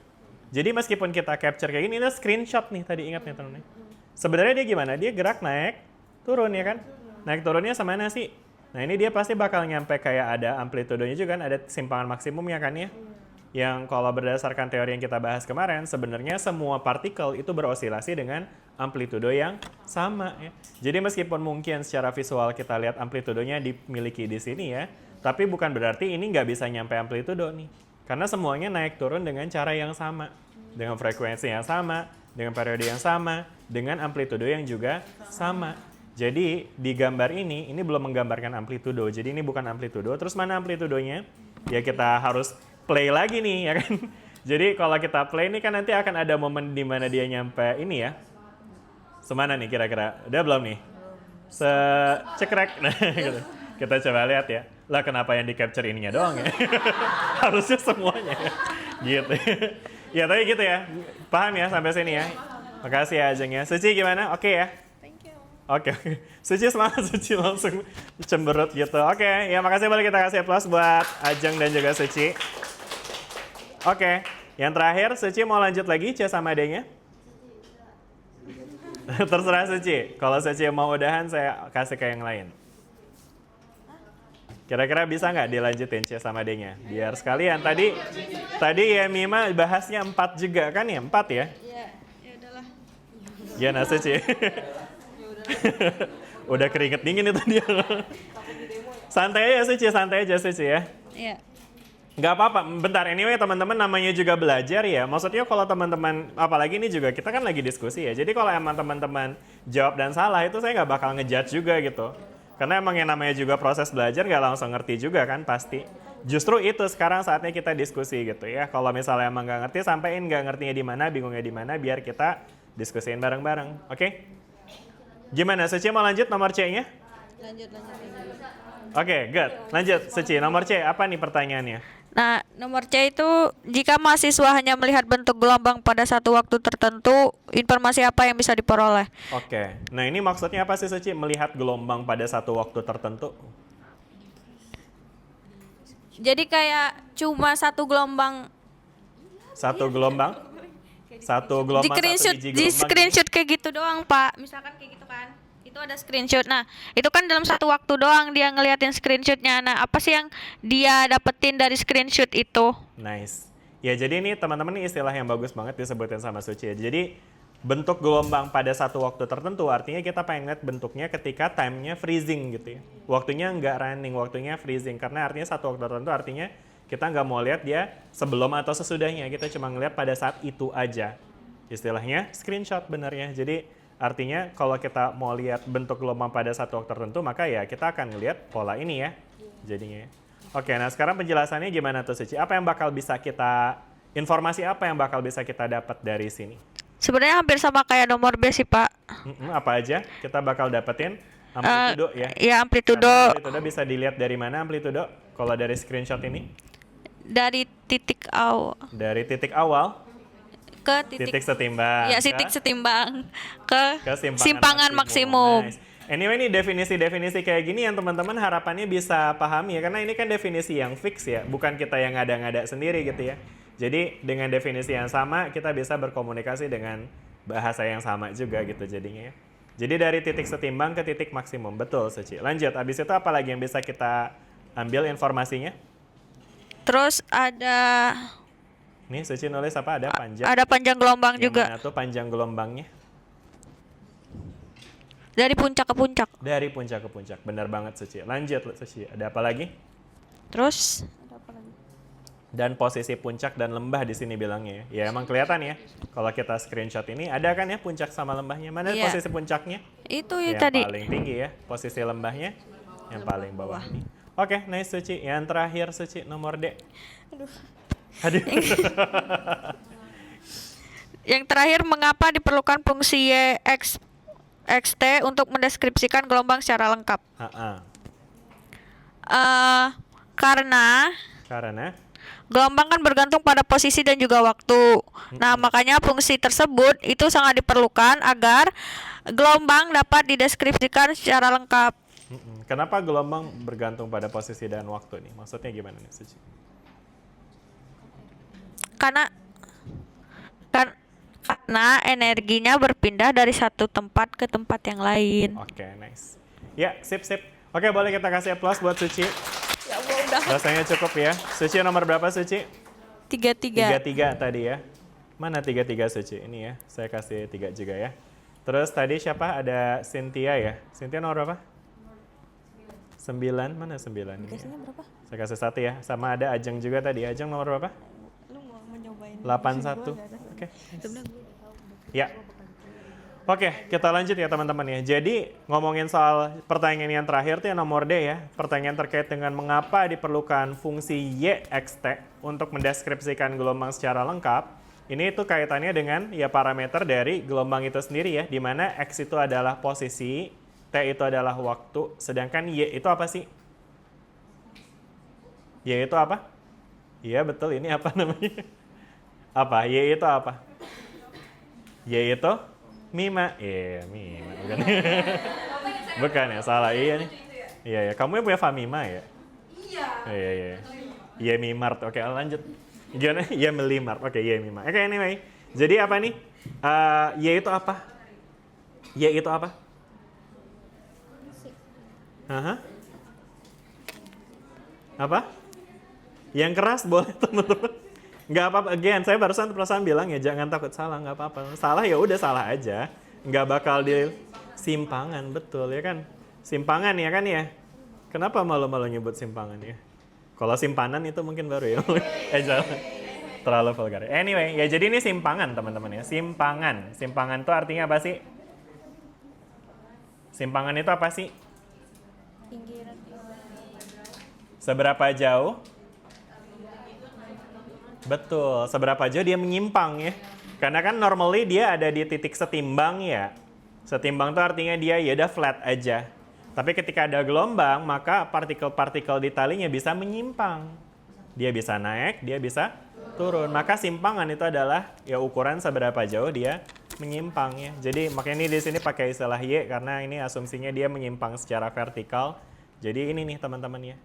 Jadi meskipun kita capture kayak gini, ini screenshot nih tadi, ingat nih teman-teman. Sebenarnya dia gimana? Dia gerak naik, turun ya kan? Naik turunnya sama mana sih? Nah ini dia pasti bakal nyampe kayak ada amplitudonya juga kan, ada simpangan maksimumnya kan ya. Yang kalau berdasarkan teori yang kita bahas kemarin, sebenarnya semua partikel itu berosilasi dengan amplitudo yang sama ya. Jadi meskipun mungkin secara visual kita lihat amplitudonya dimiliki di sini ya, tapi bukan berarti ini nggak bisa nyampe amplitudo nih. Karena semuanya naik turun dengan cara yang sama. Dengan frekuensi yang sama, dengan periode yang sama, dengan amplitudo yang juga sama. Jadi di gambar ini belum menggambarkan amplitudo. Jadi ini bukan amplitudo. Terus mana amplitudonya? Ya kita harus play lagi nih, ya kan? Jadi kalau kita play ini kan nanti akan ada momen di mana dia nyampe ini ya. Semana nih kira-kira? Udah belum nih? Cekrek. Nah, gitu. Kita coba lihat ya. Lah kenapa yang di capture ininya doang ya? Harusnya semuanya. Gitu. Ya tapi gitu ya. Paham ya sampai sini ya? Makasih ya Ajeng ya. Suci gimana? Oke ya? Oke. Suci semangat, Suci langsung cemberut gitu. Oke, ya makasih, boleh kita kasih plus buat Ajeng dan juga Suci. Oke, yang terakhir Suci mau lanjut lagi C sama D-nya? Terserah Suci. Kalau Suci mau udahan saya kasih ke yang lain. Kira-kira bisa nggak dilanjutin C sama D-nya? Biar sekalian. Tadi ya Mima bahasnya 4 juga kan ya? 4 ya? Iya, ya udahlah. Gimana Suci? Udah keringet dingin itu dia. Santai aja Suci ya. Iya. Nggak apa-apa, bentar, anyway teman-teman namanya juga belajar ya. Maksudnya kalau teman-teman, apalagi ini juga kita kan lagi diskusi ya. Jadi kalau emang teman-teman jawab dan salah itu saya nggak bakal ngejudge juga gitu. Karena emang yang namanya juga proses belajar nggak langsung ngerti juga kan pasti. Justru itu sekarang saatnya kita diskusi gitu ya. Kalau misalnya emang nggak ngerti, sampein nggak ngertinya di mana, bingungnya di mana, biar kita diskusiin bareng-bareng, oke? Gimana, Suci mau lanjut nomor C-nya? Lanjut. Oke, good. Lanjut, Suci. Nomor C, apa nih pertanyaannya? Nah, nomor C itu jika mahasiswa hanya melihat bentuk gelombang pada satu waktu tertentu, informasi apa yang bisa diperoleh? Oke, nah ini maksudnya apa sih Suci? Melihat gelombang pada satu waktu tertentu? Jadi kayak cuma satu gelombang Satu gelombang? Satu gelombang, satu biji di gelombang. screenshot kayak gitu doang, Pak. Misalkan kayak gitu kan. Itu ada screenshot. Nah, itu kan dalam satu waktu doang dia ngeliatin screenshotnya. Nah, apa sih yang dia dapetin dari screenshot itu? Nice. Ya jadi ini teman-teman ini istilah yang bagus banget disebutin sama Suci ya. Jadi bentuk gelombang pada satu waktu tertentu artinya kita pengen lihat bentuknya ketika time-nya freezing gitu ya. Waktunya nggak running, waktunya freezing. Karena artinya satu waktu tertentu artinya kita nggak mau lihat dia sebelum atau sesudahnya. Kita cuma ngeliat pada saat itu aja. Istilahnya screenshot benernya. Jadi artinya kalau kita mau lihat bentuk gelombang pada satu waktu tertentu maka ya kita akan ngelihat pola ini ya jadinya. Oke, nah sekarang penjelasannya gimana tuh Suci? Apa yang bakal bisa kita, informasi apa yang bakal bisa kita dapat dari sini? Sebenarnya hampir sama kayak nomor B sih, Pak. Apa aja kita bakal dapetin? Amplitudo ya? Ya, amplitudo Karena amplitudo bisa dilihat dari mana amplitudo? Kalau dari screenshot ini? dari titik awal Dari titik awal ke titik setimbang. ya, titik setimbang ke simpangan maksimum. Nice. Anyway, ini definisi-definisi kayak gini yang teman-teman harapannya bisa pahami ya, karena ini kan definisi yang fix ya, bukan kita yang ngada-ngada sendiri gitu ya. Jadi dengan definisi yang sama kita bisa berkomunikasi dengan bahasa yang sama juga gitu jadinya ya. Jadi dari titik setimbang ke titik maksimum, betul Suci. Lanjut, habis itu apa lagi yang bisa kita ambil informasinya? Terus ada Nih Suci nulis apa? Ada panjang. ada panjang gelombang Yang juga mana tuh panjang gelombangnya? dari puncak ke puncak. Dari puncak ke puncak, benar banget Suci. Lanjut Suci, ada apa lagi? Terus Dan posisi puncak dan lembah di sini bilangnya ya. Ya emang kelihatan ya. Kalau kita screenshot ini ada kan ya puncak sama lembahnya. Mana Iya. posisi puncaknya? itu Yang tadi. paling tinggi ya. Posisi lembahnya yang paling bawah nih. Oke, nice Suci. Yang terakhir Suci nomor D. Aduh. Yang terakhir, mengapa diperlukan fungsi YXT untuk mendeskripsikan gelombang secara lengkap? Karena gelombang kan bergantung pada posisi dan juga waktu. Nah, makanya fungsi tersebut itu sangat diperlukan agar gelombang dapat dideskripsikan secara lengkap. Kenapa gelombang bergantung pada posisi dan waktu nih? Maksudnya gimana nih Suci? Karena energinya berpindah dari satu tempat ke tempat yang lain. Oke, nice. Ya, sip. Oke, boleh kita kasih applause buat Suci. Ya Allah, udah. Rasanya cukup ya. Suci nomor berapa Suci? 33. 33 tadi ya. Mana 33 Suci? Ini ya, saya kasih 3 juga ya. Terus tadi siapa? Ada Cynthia ya. Cynthia nomor berapa? 9. Mana 9? Dikasihnya berapa? Saya kasih 1 ya. Sama ada Ajeng juga tadi. Ajeng nomor berapa? Lu mau mencobain 81. Oke. Ya. Oke, kita lanjut ya teman-teman ya. Jadi ngomongin soal pertanyaan yang terakhir tuh yang nomor D ya. Pertanyaan terkait dengan mengapa diperlukan fungsi YXT untuk mendeskripsikan gelombang secara lengkap. Ini itu kaitannya dengan ya parameter dari gelombang itu sendiri ya. Di mana X itu adalah posisi, T itu adalah waktu, sedangkan Y itu apa sih? Y itu apa? Iya betul, ini apa namanya? Apa? Y itu apa? Y itu Mima. Iya, Mima. Bukan. Bukan ya, salah. Iya nih. Iya, ya. Kamu yang punya Famima ya? Iya. Iya, iya. Iya, Mimart. Oke, lanjut. Gimana? Iya, Melimart. Oke, iya, Mima. Oke, anyway. Jadi apa nih? Y itu apa? Y itu apa? Aha. Apa? Yang keras boleh teman-teman. Nggak apa-apa, again, saya barusan perasaan bilang ya jangan takut salah, nggak apa-apa. Salah ya udah salah aja, nggak bakal di simpangan, betul ya kan? Simpangan ya kan ya? Kenapa malu-malu nyebut simpangan ya? Kalau simpanan itu mungkin baru ya. Jangan. Terlalu vulgar. Anyway, ya jadi ini simpangan teman-teman ya. Simpangan. Simpangan itu artinya apa sih? Simpangan itu apa sih? Seberapa jauh? Betul, seberapa jauh dia menyimpang ya. Karena kan normally dia ada di titik setimbang ya. Setimbang itu artinya dia ya udah flat aja. Tapi ketika ada gelombang, maka partikel-partikel di talinya bisa menyimpang. Dia bisa naik, dia bisa turun. Maka simpangan itu adalah ya ukuran seberapa jauh dia menyimpang ya. Jadi makanya ini di sini pakai istilah Y karena ini asumsinya dia menyimpang secara vertikal. Jadi ini nih teman-teman ya.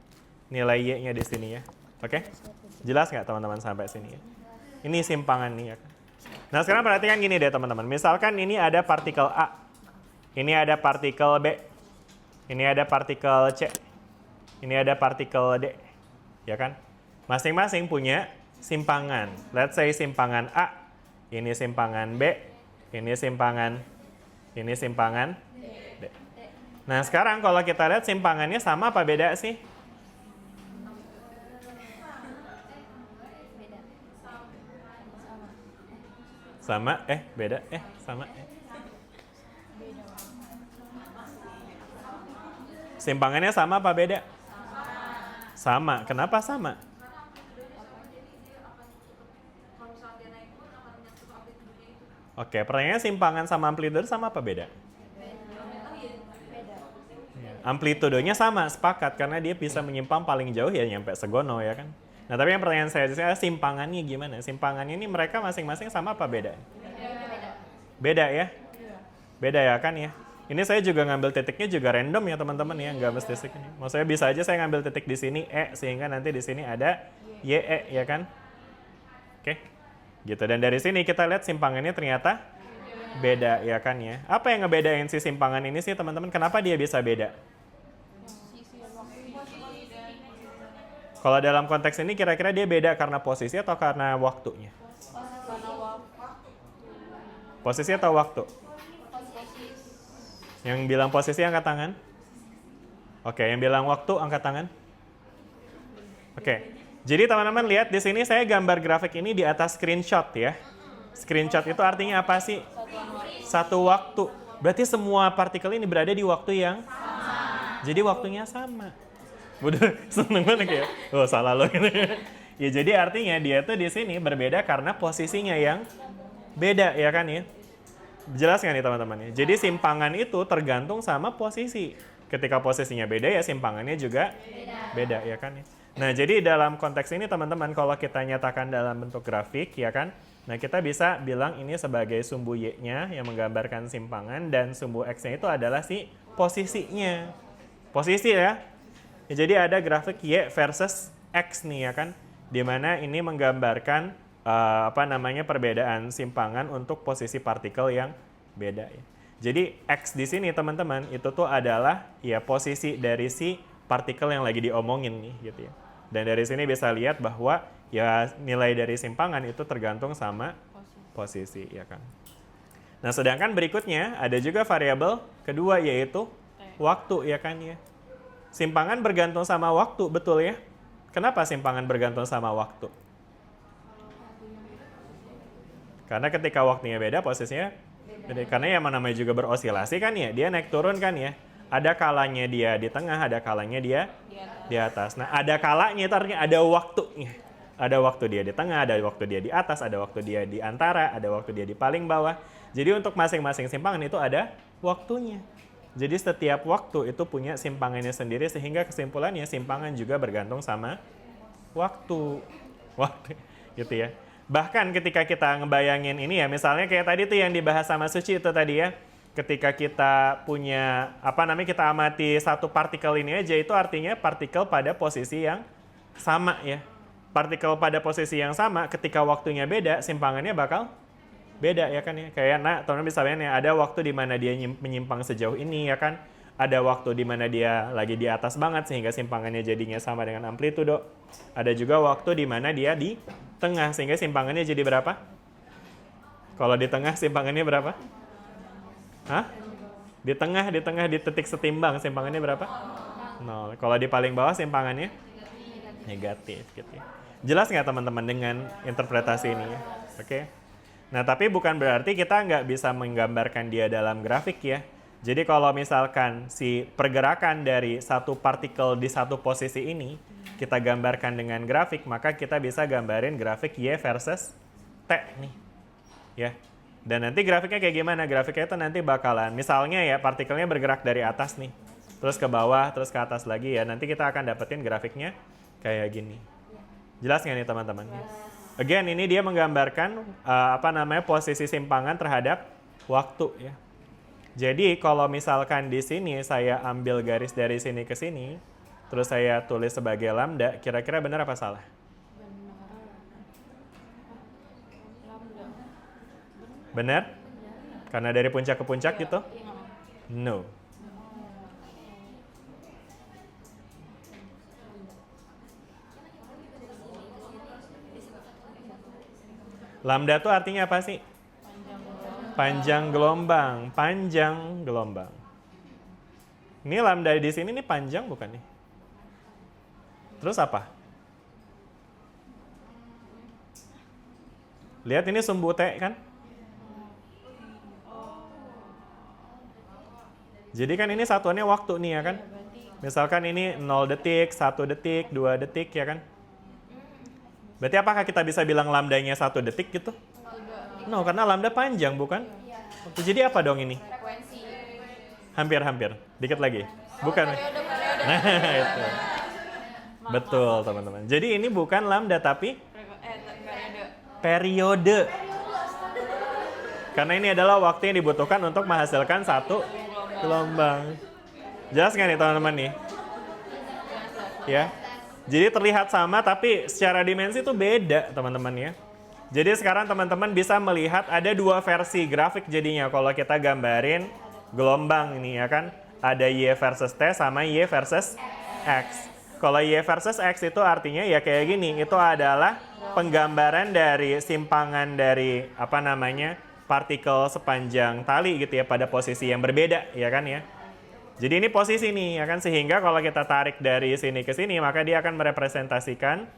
Nilai Y-nya di sini ya. Oke? Jelas nggak teman-teman sampai sini ya? Ini simpangan nih ya. Nah sekarang perhatikan gini deh teman-teman. Misalkan ini ada partikel A. Ini ada partikel B. Ini ada partikel C. Ini ada partikel D. Ya kan? Masing-masing punya simpangan. Let's say simpangan A. Ini simpangan B. Ini simpangan D. Nah sekarang kalau kita lihat simpangannya sama apa beda sih? Sama, beda, sama. Simpangannya sama apa beda? Sama. Kenapa sama? Oke, pertanyaannya simpangan sama amplitudo sama apa beda? Amplitudenya sama, sepakat. Karena dia bisa menyimpang paling jauh ya nyampe segono ya kan? Nah, tapi yang pertanyaan saya simpangannya gimana? Simpangannya ini mereka masing-masing sama apa beda? Beda ya? Beda ya kan ya? Ini saya juga ngambil titiknya juga random ya teman-teman ya, nggak mesti segini. Maksudnya bisa aja saya ngambil titik di sini E, sehingga nanti di sini ada YE ya kan? Oke, gitu. Dan dari sini kita lihat simpangannya ternyata beda ya kan ya? Apa yang ngebedain si simpangan ini sih teman-teman? Kenapa dia bisa beda? Kalau dalam konteks ini kira-kira dia beda karena posisi atau karena waktunya? Posisi atau waktu? Yang bilang posisi angkat tangan. Oke, yang bilang waktu angkat tangan. Oke. Jadi teman-teman lihat di sini saya gambar grafik ini di atas screenshot ya. Screenshot itu artinya apa sih? Satu waktu. Berarti semua partikel ini berada di waktu yang sama. Jadi waktunya sama. Udah seneng banget ya. Oh, salah loh ini. Ya jadi artinya dia tuh di sini berbeda karena posisinya yang beda ya kan ya. Jelas nggak nih teman-teman ya? Jadi simpangan itu tergantung sama posisi. Ketika posisinya beda ya simpangannya juga beda ya kan ya. Nah, jadi dalam konteks ini teman-teman kalau kita nyatakan dalam bentuk grafik ya kan. Nah, kita bisa bilang ini sebagai sumbu Y-nya yang menggambarkan simpangan dan sumbu X-nya itu adalah si posisinya. Posisi ya. Ya, jadi ada grafik Y versus X nih ya kan, di mana ini menggambarkan perbedaan simpangan untuk posisi partikel yang beda ya. Jadi X di sini teman-teman itu tuh adalah ya posisi dari si partikel yang lagi diomongin nih gitu ya. Dan dari sini bisa lihat bahwa ya nilai dari simpangan itu tergantung sama posisi ya kan. Nah sedangkan berikutnya ada juga variabel kedua yaitu waktu ya kan ya. Simpangan bergantung sama waktu, betul ya? Kenapa simpangan bergantung sama waktu? Karena ketika waktunya beda, posisinya Beda. Karena yang namanya juga berosilasi kan ya, dia naik turun kan ya. Ada kalanya dia di tengah, ada kalanya dia di atas. Nah, ada kalanya itu artinya ada waktunya. Ada waktu dia di tengah, ada waktu dia di atas, ada waktu dia di antara, ada waktu dia di paling bawah. Jadi untuk masing-masing simpangan itu ada waktunya. Jadi setiap waktu itu punya simpangannya sendiri sehingga kesimpulannya simpangan juga bergantung sama waktu. Waktu gitu ya. Bahkan ketika kita ngebayangin ini ya, misalnya kayak tadi tuh yang dibahas sama Suci itu tadi ya. Ketika kita punya kita amati satu partikel ini aja, itu artinya partikel pada posisi yang sama ya. Partikel pada posisi yang sama ketika waktunya beda, simpangannya bakal beda ya kan ya. Kayak teman-teman bisa bayangin ya, ada waktu di mana dia menyimpang sejauh ini ya kan. Ada waktu di mana dia lagi di atas banget sehingga simpangannya jadinya sama dengan amplitudo. Ada juga waktu di mana dia di tengah sehingga simpangannya jadi berapa? Kalau di tengah simpangannya berapa? Hah? Di tengah di titik setimbang simpangannya berapa? 0. Kalau di paling bawah simpangannya negatif gitu ya. Jelas nggak teman-teman dengan interpretasi ini ya? Oke. Nah, tapi bukan berarti kita nggak bisa menggambarkan dia dalam grafik ya. Jadi kalau misalkan si pergerakan dari satu partikel di satu posisi ini kita gambarkan dengan grafik, maka kita bisa gambarin grafik Y versus T nih. Ya. Dan nanti grafiknya kayak gimana? Grafiknya itu nanti bakalan, misalnya ya partikelnya bergerak dari atas nih, terus ke bawah, terus ke atas lagi ya. Nanti kita akan dapetin grafiknya kayak gini. Jelas nggak nih teman-teman? Again, ini dia menggambarkan posisi simpangan terhadap waktu ya. Jadi kalau misalkan di sini saya ambil garis dari sini ke sini, terus saya tulis sebagai lambda, kira-kira benar apa salah? Benar? Karena dari puncak ke puncak gitu? No. Lambda itu artinya apa sih? Panjang gelombang. Panjang gelombang. Ini lambda di sini nih panjang bukan nih? Terus apa? Lihat ini sumbu T kan? Jadi kan ini satuannya waktu nih ya kan? Misalkan ini 0 detik, 1 detik, 2 detik ya kan? Berarti apakah kita bisa bilang lambdanya 1 detik gitu? No, karena lambda panjang bukan? Jadi apa dong ini? Frekuensi. Hampir. Dikit lagi. Bukan. Nah, itu. Betul, teman-teman. Jadi ini bukan lambda tapi periode. Karena ini adalah waktu yang dibutuhkan untuk menghasilkan satu gelombang. Jelas nggak nih teman-teman nih? Ya. Jadi terlihat sama tapi secara dimensi itu beda teman-teman ya. Jadi sekarang teman-teman bisa melihat ada dua versi grafik jadinya kalau kita gambarin gelombang ini ya kan. Ada Y versus T sama Y versus X. Kalau Y versus X itu artinya ya kayak gini. Itu adalah penggambaran dari simpangan dari partikel sepanjang tali gitu ya pada posisi yang berbeda ya kan ya. Jadi ini posisi nih ya kan, sehingga kalau kita tarik dari sini ke sini maka dia akan merepresentasikan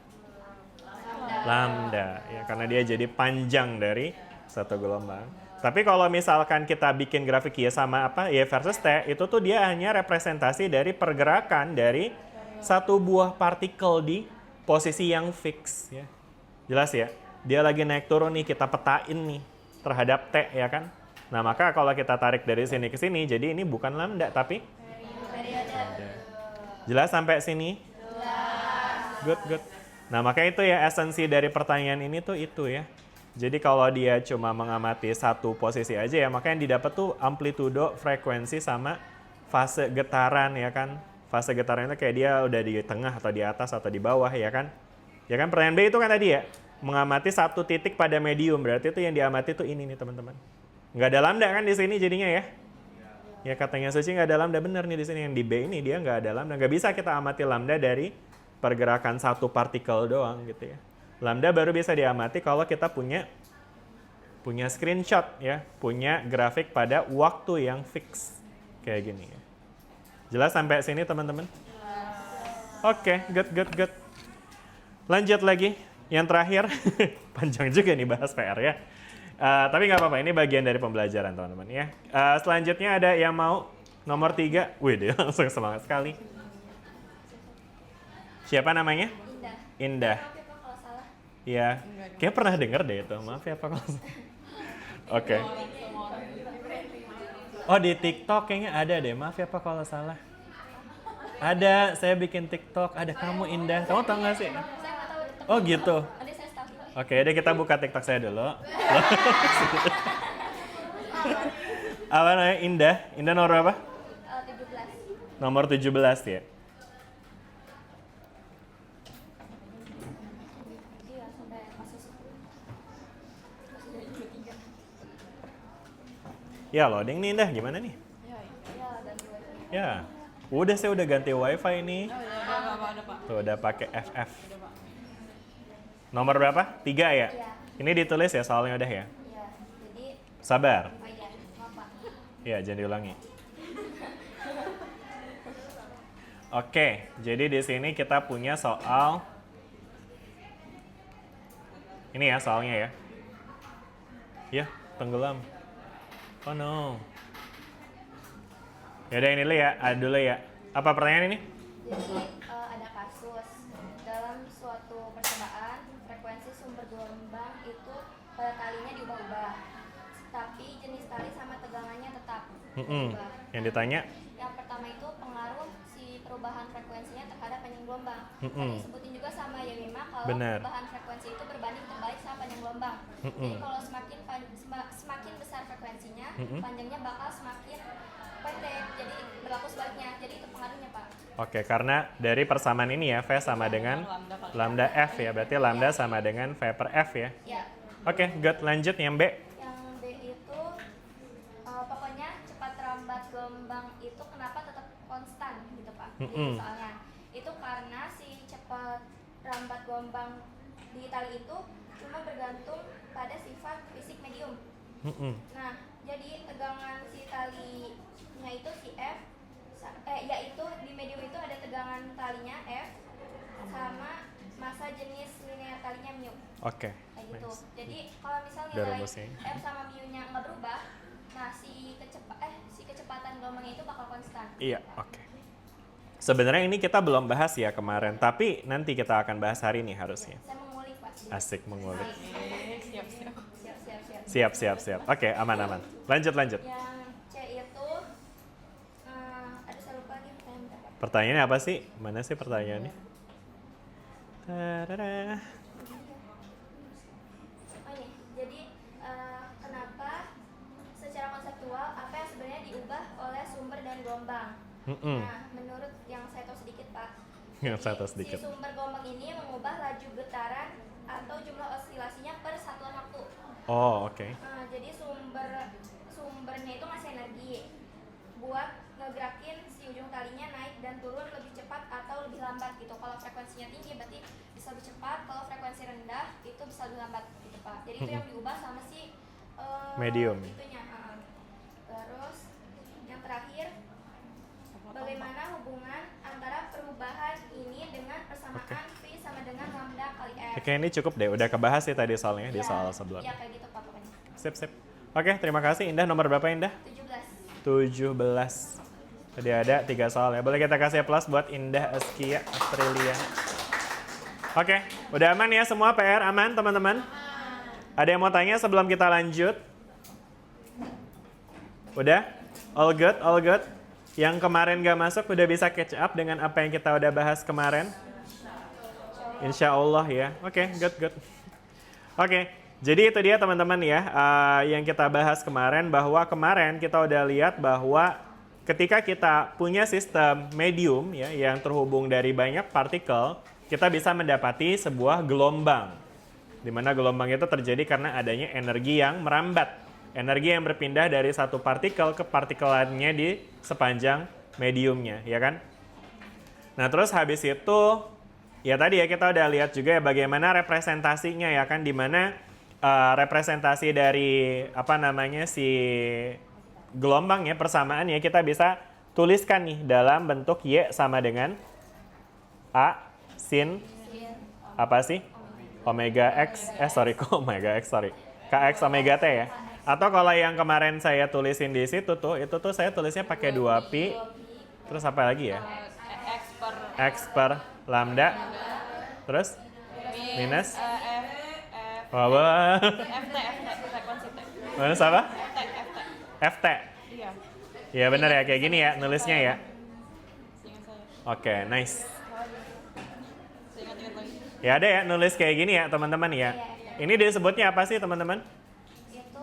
lambda ya, karena dia jadi panjang dari satu gelombang. Tapi kalau misalkan kita bikin grafik Y sama Y versus T, itu tuh dia hanya representasi dari pergerakan dari satu buah partikel di posisi yang fix ya. Jelas ya? Dia lagi naik turun nih, kita petain nih terhadap T ya kan. Nah, maka kalau kita tarik dari sini ke sini, jadi ini bukan lambda, tapi periode. Jelas sampai sini? Jelas. Good. Nah, maka itu ya esensi dari pertanyaan ini tuh itu ya. Jadi kalau dia cuma mengamati satu posisi aja ya, maka yang didapat tuh amplitudo, frekuensi, sama fase getaran ya kan. Fase getaran itu kayak dia udah di tengah atau di atas atau di bawah ya kan. Ya kan, pertanyaan B itu kan tadi ya, mengamati satu titik pada medium, berarti itu yang diamati tuh ini nih teman-teman. Nggak ada lambda kan di sini jadinya ya? Ya katanya Suci nggak ada lambda, bener nih di sini. Yang di B ini dia nggak ada lambda. Nggak bisa kita amati lambda dari pergerakan satu partikel doang gitu ya. Lambda baru bisa diamati kalau kita punya screenshot ya, punya grafik pada waktu yang fix kayak gini ya. Jelas sampai sini teman-teman? Oke, good. Lanjut lagi, yang terakhir panjang juga nih bahas PR ya. Tapi nggak apa-apa, ini bagian dari pembelajaran teman-teman ya. Selanjutnya ada yang mau nomor 3. Wih, dia langsung semangat sekali. Siapa namanya? Indah. Indah. Maaf ya Pak kalau salah. Iya, kayak pernah denger deh itu. Maaf ya Pak. Oke. Oh di TikTok kayaknya ada deh. Maaf ya Pak kalau salah. Ada, saya bikin TikTok. Ada kamu Indah. Kamu tau gak sih? Saya nggak tahu ada Oh gitu. Ada saya tahu. Oke, deh kita buka TikTok saya dulu. Apa namanya? Indah. Indah nomor berapa? 17. Nomor 17 ya. Iya sampai masuk 10. Masih dari 23. Ya loading nih Indah, gimana nih? Iya dan gue. Ya. Udah saya udah ganti wifi nih. Tuh udah pakai FF. Nomor berapa? 3 ya? Iya. Ini ditulis ya soalnya udah ya. Iya. Jadi Sabar. oh iya, maaf Pak. Ya, jangan diulangi. Oke, jadi di sini kita punya soal ini ya soalnya ya. Ya, tenggelam. Oh no. Yaudah ini dulu ya, dulu ya. Apa pertanyaan ini? Jadi ada kasus dalam suatu percobaan frekuensi sumber gelombang itu pada talinya diubah-ubah, tapi jenis tali sama tegangannya tetap berubah. Yang ditanya? Yang pertama itu pengaruh si perubahan frekuensinya terhadap panjang gelombang. Tadi disebutin juga sama Yamima kalau Benar. perubahan frekuensi itu berbanding terbalik sama panjang gelombang. Jadi kalau semakin besar frekuensinya, panjangnya bakal semakin pendek. Jadi berlaku sebaliknya. Jadi itu pengaruhnya Pak. Oke, karena dari persamaan ini ya, V sama dengan lambda F ya. Berarti lambda sama dengan V per F ya. Ya. Oke, good. Lanjut yang B. Yang B itu pokoknya cepat rambat gelombang itu kenapa tetap konstan gitu Pak. Jadi soalnya itu karena si cepat rambat gelombang di tali itu cuma bergantung pada sifat fisik medium. Nah, jadi tegangan si talinya itu si F yaitu di medium itu ada tegangan talinya F sama massa jenis linear talinya mu. Oke. Kayak gitu. Nice. Jadi kalau misalnya Udah nilai rumusnya. F sama mu-nya nggak berubah, nah si kecepatan gelombangnya itu bakal konstan. Iya, oke. Sebenarnya ini kita belum bahas ya kemarin, tapi nanti kita akan bahas hari ini harusnya. Saya mengulik Pak. Asik mengulik. Siap. Siap. Oke, aman. Lanjut. Yang C itu aduh saya lupa nih pertanyaan berapa. Pertanyaannya apa sih? Mana sih pertanyaannya? Tadada. Oh ini, jadi kenapa secara konseptual apa yang sebenarnya diubah oleh sumber dan gelombang? Nah, menurut yang saya tahu sedikit Pak, Yang saya tahu jadi sedikit. si sumber gelombang ini mengubah laju getaran atau jumlah osilasinya per satuan waktu. Oh, oke. Jadi sumbernya itu ngasih energi buat ngegerakin si ujung talinya naik dan turun lebih cepat atau lebih lambat gitu. Kalau frekuensinya tinggi berarti bisa lebih cepat, kalau frekuensi rendah itu bisa lebih lambat gitu Pak. Jadi itu yang diubah sama si Medium. itunya. Terus yang terakhir, bagaimana hubungan antara perubahan ini dengan persamaan V sama dengan lambda kali F? Oke, ini cukup deh. Udah kebahas sih tadi soalnya di Iya, soal sebelumnya. Iya kayak gitu Pak pokoknya. Sip. Oke, terima kasih Indah. Nomor berapa Indah? 17. 17. Tadi ada 3 soal ya. Boleh kita kasih plus buat Indah Askia Australia. Oke, udah aman ya semua PR? Aman teman-teman? Ada yang mau tanya sebelum kita lanjut? Udah? All good? Yang kemarin gak masuk udah bisa catch up dengan apa yang kita udah bahas kemarin? Insya Allah ya. Oke, good. Oke, jadi itu dia teman-teman ya yang kita bahas kemarin, bahwa kemarin kita udah lihat bahwa ketika kita punya sistem medium ya yang terhubung dari banyak partikel, kita bisa mendapati sebuah gelombang. Di mana gelombang itu terjadi karena adanya energi yang merambat. Energi yang berpindah dari satu partikel ke partikel lainnya di sepanjang mediumnya, ya kan? Nah, terus habis itu ya tadi ya kita udah lihat juga ya bagaimana representasinya ya kan, di mana representasi dari si gelombang ya, persamaan ya, kita bisa tuliskan nih dalam bentuk Y sama dengan A sin apa sih? Omega X, KX omega T ya. Atau kalau yang kemarin saya tulisin di situ tuh, itu tuh saya tulisnya pakai 2pi. Terus apa lagi ya? X per lambda. Terus minus wah. Minus apa? FT. Iya benar ya, kayak gini ya nulisnya ya. Oke, nice. Ya ada ya nulis kayak gini ya teman-teman ya. Ini disebutnya apa sih teman-teman? Itu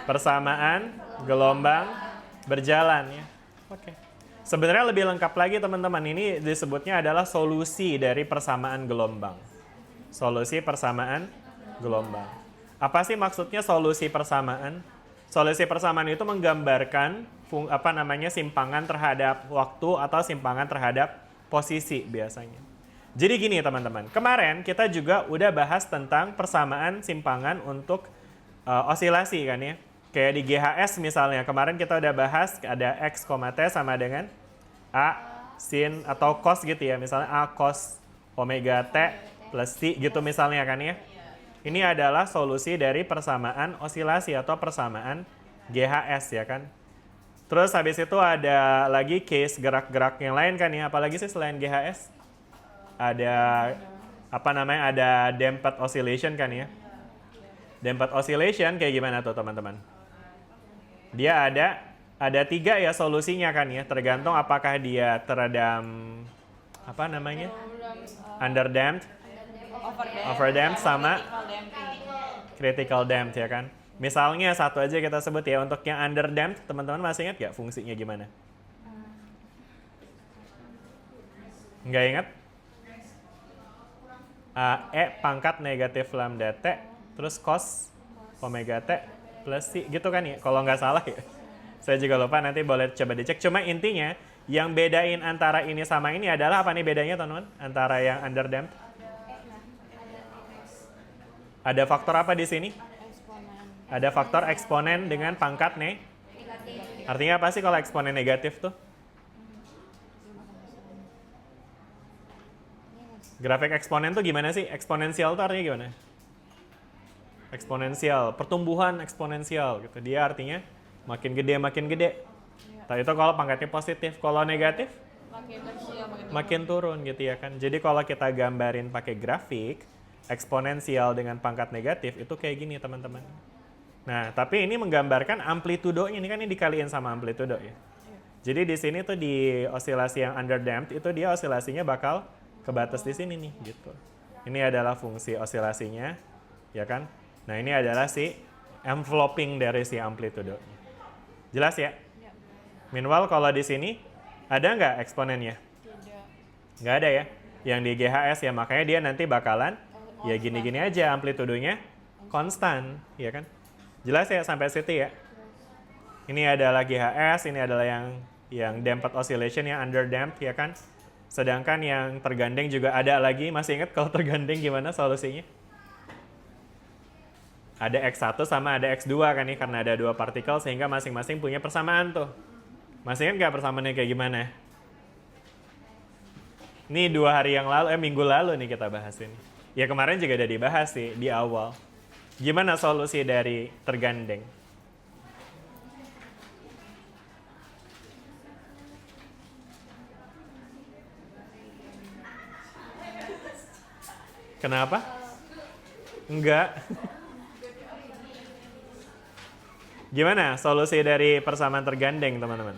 Persamaan gelombang berjalan ya. Oke. Sebenarnya lebih lengkap lagi teman-teman, ini disebutnya adalah solusi dari persamaan gelombang. Solusi persamaan gelombang. Apa sih maksudnya solusi persamaan? Solusi persamaan itu menggambarkan simpangan terhadap waktu atau simpangan terhadap posisi biasanya. Jadi gini teman-teman, kemarin kita juga udah bahas tentang persamaan simpangan untuk osilasi kan ya. Kayak di GHS misalnya, kemarin kita udah bahas ada X, T sama dengan A sin atau cos gitu ya. Misalnya A cos omega T plus T gitu misalnya kan ya. Ini adalah solusi dari persamaan osilasi atau persamaan GHS ya kan. Terus habis itu ada lagi case gerak-gerak yang lain kan ya. Apalagi sih selain GHS? Ada ada damped oscillation kan ya. Damped oscillation kayak gimana tuh teman-teman? Dia ada 3 ya solusinya kan ya, tergantung apakah dia teredam underdamped, overdamped sama critical damped ya kan. Misalnya satu aja kita sebut ya, untuk yang underdamped teman-teman masih ingat gak fungsinya gimana? Nggak ingat? E pangkat negatif lambda T terus cos omega T plus C gitu kan ya, kalau nggak salah ya. Saya juga lupa, nanti boleh coba dicek. Cuma intinya yang bedain antara ini sama ini adalah apa nih bedanya teman-teman? Antara yang underdamped? Ada faktor apa di sini? Ada faktor eksponen dengan pangkat Artinya apa sih kalau eksponen negatif tuh? Grafik eksponen tuh gimana sih? Eksponensial tuh artinya gimana? Eksponensial, pertumbuhan eksponensial gitu. Dia artinya makin gede. Nah, itu kalau pangkatnya positif. Kalau negatif? Makin turun gitu ya kan. Jadi kalau kita gambarin pakai grafik, eksponensial dengan pangkat negatif itu kayak gini teman-teman. Nah, tapi ini menggambarkan amplitudonya. Ini kan ini dikaliin sama amplitudo ya. Jadi di sini tuh di osilasi yang underdamped itu dia osilasinya bakal kebatas di sini nih gitu. Ini adalah fungsi osilasinya, ya kan? Nah, ini adalah si enveloping dari si amplitudonya. Jelas ya? Meanwhile kalau di sini ada nggak eksponennya? Nggak ada ya. Yang di GHS ya, makanya dia nanti bakalan ya gini-gini aja, amplitudonya konstan, ya kan? Jelas ya sampai situ ya? Ini adalah GHS, ini adalah yang damped oscillation, yang underdamped, ya kan? Sedangkan yang tergandeng juga ada lagi. Masih ingat kalau tergandeng gimana solusinya? Ada X1 sama ada X2 kan nih, karena ada 2 partikel sehingga masing-masing punya persamaan tuh. Masih ingat nggak persamaannya kayak gimana? Ini 2 hari yang lalu, minggu lalu nih kita bahas ini. Ya kemarin juga udah dibahas sih di awal. Gimana solusi dari tergandeng? Kenapa? Enggak. Gimana solusi dari persamaan tergandeng, teman-teman?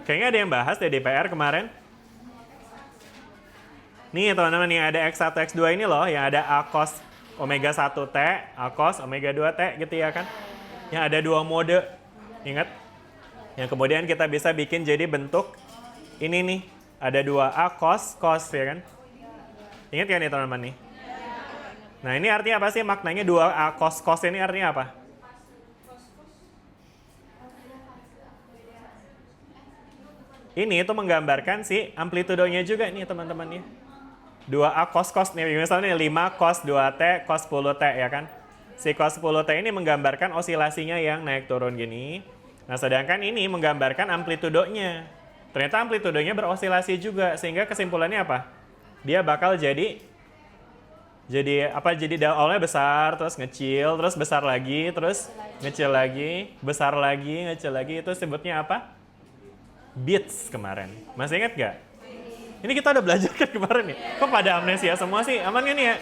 Kayaknya ada yang bahas deh di PR kemarin. Nih, teman-teman, yang ada X1, X2 ini loh, yang ada A cos omega 1T, A cos omega 2T gitu ya kan? Yang ada 2 mode. Ingat? Yang kemudian kita bisa bikin jadi bentuk ini nih. Ada 2 A cos, ya kan? Ingat kan nih, teman-teman nih? Nah, ini artinya apa sih maknanya 2A cos ini artinya apa? Ini itu menggambarkan si amplitudonya juga nih teman-teman nih. 2A cos nih, misalnya 5 cos 2T cos 10T ya kan. Si cos 10T ini menggambarkan osilasinya yang naik turun gini. Nah, sedangkan ini menggambarkan amplitudonya. Ternyata amplitudonya berosilasi juga, sehingga kesimpulannya apa? Dia bakal jadi Jadi apa? Jadi awalnya besar, terus ngecil, terus besar lagi, terus ngecil lagi, besar lagi, ngecil lagi. Itu sebutnya apa? Beats kemarin. Masih ingat gak? Ini kita udah belajar kan kemarin nih. Kok pada amnesia semua sih? Aman kan ya?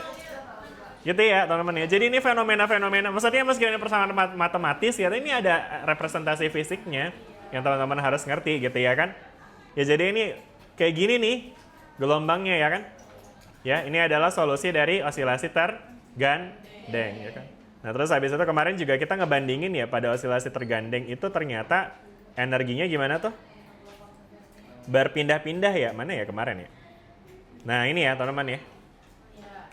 Gitu ya teman-teman ya. Jadi ini fenomena-fenomena. Maksudnya meskipun ini persamaan matematis ya, ini ada representasi fisiknya yang teman-teman harus ngerti gitu ya kan. Ya jadi ini kayak gini nih gelombangnya ya kan. Ya ini adalah solusi dari osilasi tergandeng ya kan. Nah terus habis itu kemarin juga kita ngebandingin ya pada osilasi tergandeng itu ternyata energinya gimana tuh? Berpindah-pindah ya. Mana ya kemarin ya? Nah ini ya teman-teman ya.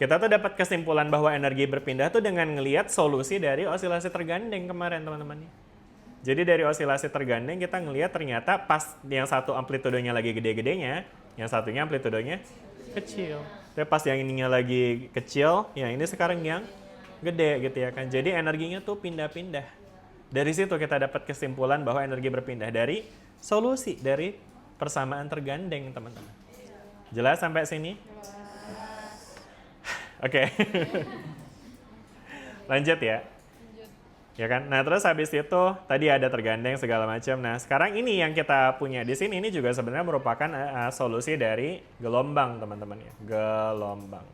Kita tuh dapat kesimpulan bahwa energi berpindah tuh dengan ngelihat solusi dari osilasi tergandeng kemarin teman-teman. Jadi dari osilasi tergandeng kita ngelihat ternyata pas yang satu amplitudenya lagi gede-gedenya, yang satunya amplitudenya kecil. Tapi pas yang ininya lagi kecil, ya ini sekarang yang gede gitu ya kan. Jadi energinya tuh pindah-pindah. Dari situ kita dapat kesimpulan bahwa energi berpindah dari solusi dari persamaan tergandeng teman-teman. Jelas sampai sini? Oke. Lanjut ya. Ya kan? Nah, terus habis itu tadi ada tergandeng segala macam. Nah, sekarang ini yang kita punya di sini ini juga sebenarnya merupakan solusi dari gelombang, teman-teman ya. Gelombang.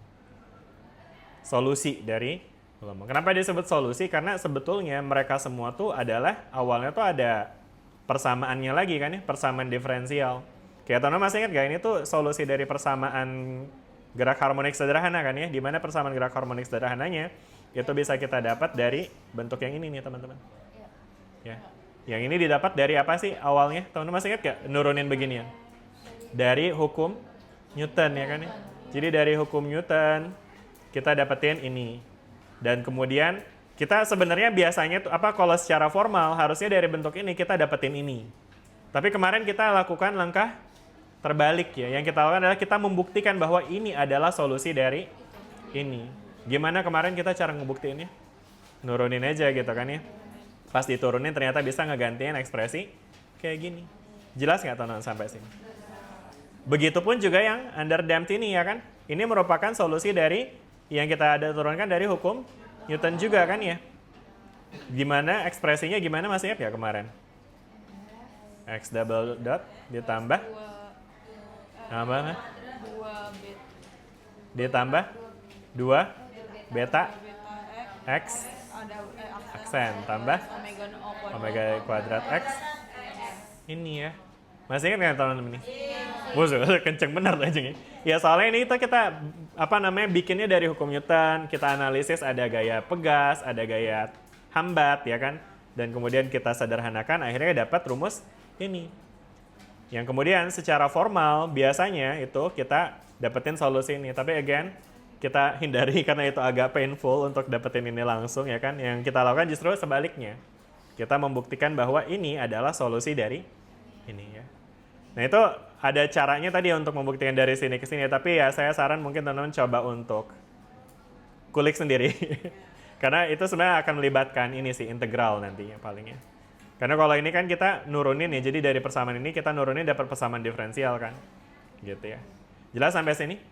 Solusi dari gelombang. Kenapa disebut solusi? Karena sebetulnya mereka semua tuh adalah awalnya tuh ada persamaannya lagi kan ya, persamaan diferensial. Kayak teman-teman masih ingat gak ini tuh solusi dari persamaan gerak harmonik sederhana kan ya, di mana persamaan gerak harmonik sederhananya itu bisa kita dapat dari bentuk yang ini nih teman-teman. Ya. Yang ini didapat dari apa sih awalnya? Teman-teman masih ingat gak nurunin beginian? Dari hukum Newton ya kan ya. Jadi dari hukum Newton kita dapetin ini. Dan kemudian kita sebenarnya biasanya tuh apa kalau secara formal harusnya dari bentuk ini kita dapetin ini. Tapi kemarin kita lakukan langkah terbalik ya. Yang kita lakukan adalah kita membuktikan bahwa ini adalah solusi dari ini. Gimana kemarin kita cara ngebuktiinnya? Nurunin aja gitu kan ya. Pas diturunin ternyata bisa ngegantiin ekspresi kayak gini. Jelas nggak teman-teman sampai sini? Begitupun juga yang underdamped ini ya kan. Ini merupakan solusi dari yang kita ada turunkan dari hukum Newton juga kan ya. Gimana ekspresinya gimana masih ingat ya kemarin? X double dot ditambah tambah ditambah 2 beta x aksen tambah omega kuadrat x ini ya. Masih ingat nggak teman-teman ini? Wuh, kenceng bener aja nih. Ya soalnya ini kita bikinnya dari hukum Newton, kita analisis ada gaya pegas, ada gaya hambat ya kan. Dan kemudian kita sederhanakan akhirnya dapat rumus ini. Yang kemudian secara formal biasanya itu kita dapetin solusi ini. Tapi again, kita hindari karena itu agak painful untuk dapetin ini langsung ya kan. Yang kita lakukan justru sebaliknya. Kita membuktikan bahwa ini adalah solusi dari ini ya. Nah itu ada caranya tadi untuk membuktikan dari sini ke sini. Tapi ya saya saran mungkin teman-teman coba untuk kulik sendiri. Karena itu sebenarnya akan melibatkan ini sih integral nantinya palingnya. Karena kalau ini kan kita nurunin ya, jadi dari persamaan ini kita nurunin dapat persamaan diferensial kan. Gitu ya. Jelas sampai sini?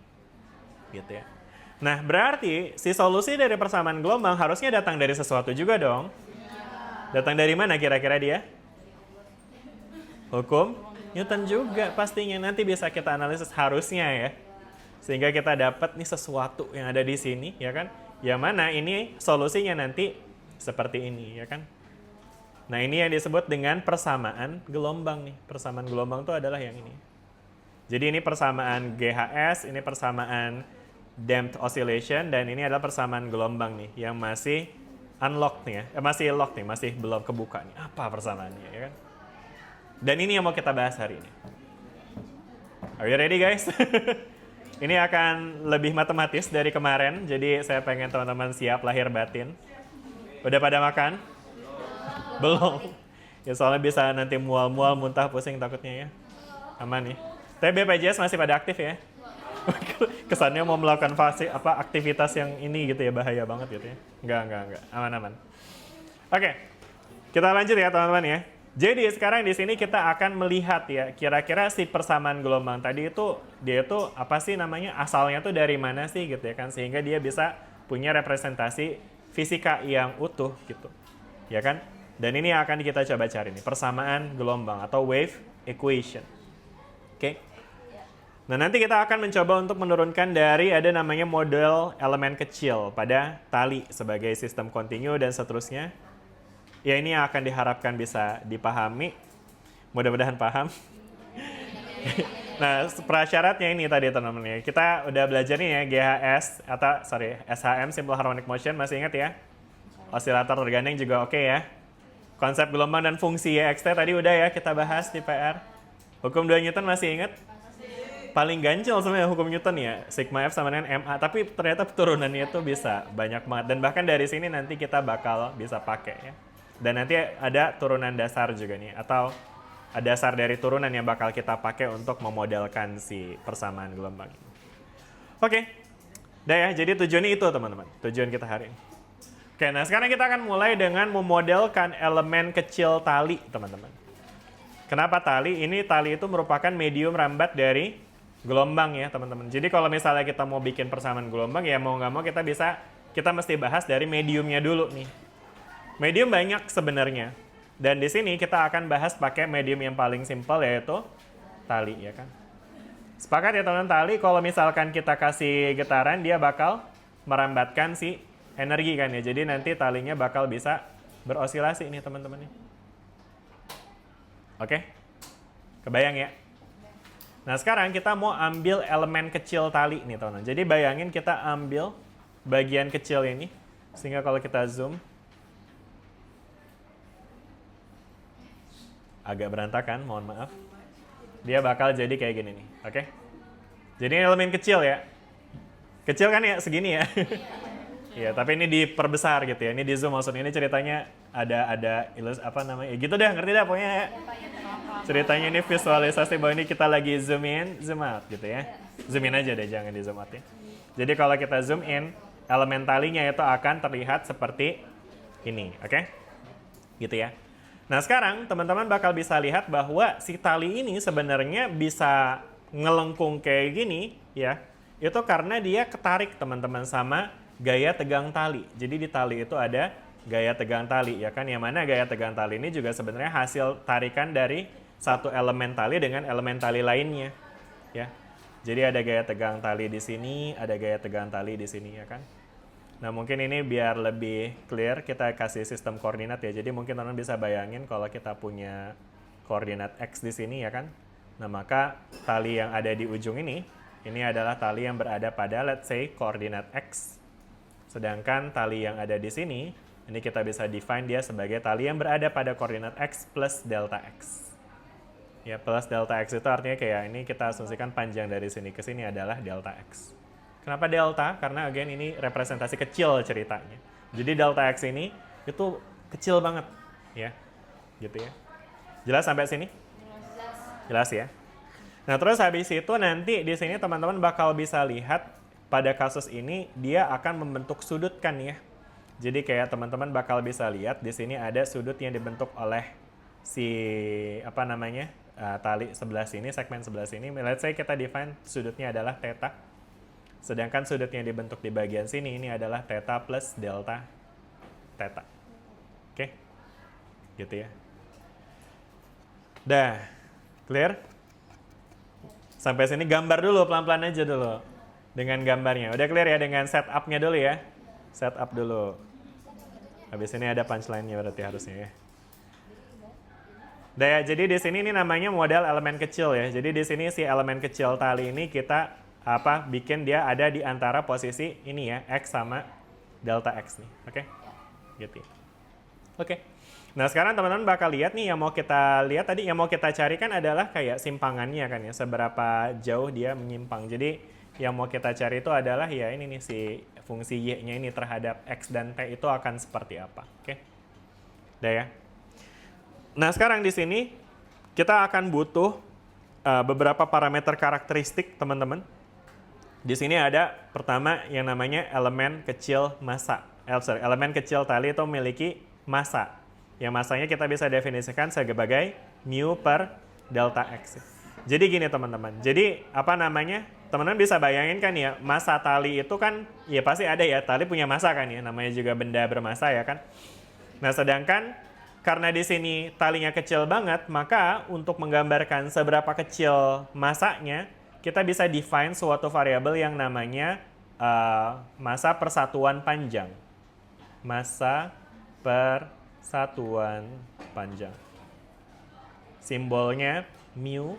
Gitu ya. Nah, berarti si solusi dari persamaan gelombang harusnya datang dari sesuatu juga dong. Datang dari mana kira-kira dia? Hukum Newton juga pastinya. Nanti bisa kita analisis harusnya ya. Sehingga kita dapat nih sesuatu yang ada di sini, ya kan? Yang mana ini solusinya nanti seperti ini, ya kan? Nah, ini yang disebut dengan persamaan gelombang nih. Persamaan gelombang itu adalah yang ini. Jadi ini persamaan GHS, ini persamaan damped oscillation, dan ini adalah persamaan gelombang nih, yang masih unlocked nih ya. Masih locked nih, masih belum kebuka nih. Apa persamaannya, ya kan? Dan ini yang mau kita bahas hari ini. Are you ready guys? Ini akan lebih matematis dari kemarin, jadi saya pengen teman-teman siap lahir batin. Udah pada makan? Belum. Ya soalnya bisa nanti mual-mual, muntah, pusing takutnya ya. Aman nih. Tapi BPJS masih pada aktif ya? Kesannya mau melakukan aktivitas yang ini gitu ya, bahaya banget gitu ya. Enggak. Aman-aman. Oke, kita lanjut ya teman-teman ya. Jadi sekarang di sini kita akan melihat ya, kira-kira si persamaan gelombang tadi itu dia itu apa sih namanya, asalnya tuh dari mana sih gitu ya kan, sehingga dia bisa punya representasi fisika yang utuh gitu, ya kan? Dan ini yang akan kita coba cari nih, persamaan gelombang atau wave equation. Oke. Nah, nanti kita akan mencoba untuk menurunkan dari ada namanya model elemen kecil pada tali sebagai sistem kontinu dan seterusnya. Ya, ini yang akan diharapkan bisa dipahami. Mudah-mudahan paham. Nah, prasyaratnya ini tadi teman-teman ya. Kita udah belajar nih ya SHM, Simple Harmonic Motion, masih ingat ya? Osilator tergandeng juga oke ya. Konsep gelombang dan fungsi YXT tadi udah ya kita bahas di PR. Hukum 2 Newton masih ingat? Paling ganjil sebenarnya hukum Newton ya, sigma F sama dengan MA, tapi ternyata turunannya itu bisa banyak banget. Dan bahkan dari sini nanti kita bakal bisa pakai ya. Dan nanti ada turunan dasar juga nih, atau dasar dari turunan yang bakal kita pakai untuk memodelkan si persamaan gelombang ini. Oke, udah ya, jadi tujuannya itu teman-teman, tujuan kita hari ini. Oke, nah sekarang kita akan mulai dengan memodelkan elemen kecil tali teman-teman. Kenapa tali? Ini tali itu merupakan medium rambat dari gelombang ya teman-teman. Jadi kalau misalnya kita mau bikin persamaan gelombang ya mau nggak mau kita mesti bahas dari mediumnya dulu nih. Medium banyak sebenarnya. Dan di sini kita akan bahas pakai medium yang paling simpel yaitu tali ya kan. Sepakat ya teman-teman, tali kalau misalkan kita kasih getaran dia bakal merambatkan si energi kan ya. Jadi nanti talinya bakal bisa berosilasi nih teman-teman. Oke? Kebayang ya? Nah sekarang kita mau ambil elemen kecil tali nih teman-teman. Jadi bayangin kita ambil bagian kecil ini. Sehingga kalau kita zoom agak berantakan, mohon maaf. Dia bakal jadi kayak gini nih, oke? Jadi ini elemen kecil ya. Kecil kan ya, segini ya. Iya, tapi ini diperbesar gitu ya. Ini di zoom maksudnya, ini ceritanya ada apa namanya? Ya gitu dah, ngerti dah pokoknya ya. Ceritanya ini visualisasi bahwa ini kita lagi zoom in, zoom out gitu ya. Zoom in aja deh, jangan di zoom out ya. Jadi kalau kita zoom in, elemen talinya itu akan terlihat seperti ini, oke? Gitu ya. Nah sekarang teman-teman bakal bisa lihat bahwa si tali ini sebenarnya bisa ngelengkung kayak gini ya. Itu karena dia ketarik teman-teman sama gaya tegang tali. Jadi di tali itu ada gaya tegang tali ya kan. Yang mana gaya tegang tali ini juga sebenarnya hasil tarikan dari satu elemen tali dengan elemen tali lainnya ya. Jadi ada gaya tegang tali di sini, ada gaya tegang tali di sini ya kan. Nah mungkin ini biar lebih clear kita kasih sistem koordinat ya. Jadi mungkin teman-teman bisa bayangin kalau kita punya koordinat X di sini ya kan. Nah maka tali yang ada di ujung ini adalah tali yang berada pada let's say koordinat X. Sedangkan tali yang ada di sini, ini kita bisa define dia sebagai tali yang berada pada koordinat X plus delta X. Ya plus delta X itu artinya kayak ini kita asumsikan panjang dari sini ke sini adalah delta X. Kenapa delta? Karena again ini representasi kecil ceritanya. Jadi delta X ini itu kecil banget ya. Gitu ya. Jelas sampai sini? Jelas ya. Nah, terus habis itu nanti di sini teman-teman bakal bisa lihat pada kasus ini dia akan membentuk sudut kan ya. Jadi kayak teman-teman bakal bisa lihat di sini ada sudut yang dibentuk oleh si apa namanya? Tali sebelah sini, segmen sebelah sini. Let's say kita define sudutnya adalah theta. Sedangkan sudut yang dibentuk di bagian sini ini adalah theta plus delta theta. Oke? Gitu ya. Dah. Clear? Sampai sini gambar dulu, pelan-pelan aja dulu. Dengan gambarnya. Udah clear ya dengan setup-nya dulu ya? Setup dulu. Habis ini ada punchline-nya berarti harusnya ya. Dah ya, jadi di sini ini namanya model elemen kecil ya. Jadi di sini si elemen kecil tali ini kita bikin dia ada di antara posisi ini ya, X sama delta X nih, oke? Gitu ya. Oke. Nah sekarang teman-teman bakal lihat nih yang mau kita lihat tadi, yang mau kita cari kan adalah kayak simpangannya kan ya, seberapa jauh dia menyimpang. Jadi yang mau kita cari itu adalah ya ini nih si fungsi Y-nya ini terhadap X dan T itu akan seperti apa, oke? Udah ya. Nah sekarang di sini kita akan butuh beberapa parameter karakteristik teman-teman. Di sini ada pertama yang namanya elemen kecil massa. Elemen kecil tali itu memiliki massa. yang masanya kita bisa definisikan sebagai mu per delta X. Jadi gini teman-teman, jadi apa namanya, teman-teman bisa bayangin kan ya, massa tali itu kan, ya pasti ada ya, tali punya massa kan ya, namanya juga benda bermassa ya kan. Nah sedangkan karena di sini talinya kecil banget, maka untuk menggambarkan seberapa kecil massanya, kita bisa define suatu variabel yang namanya massa persatuan panjang. Massa persatuan panjang. Simbolnya mu,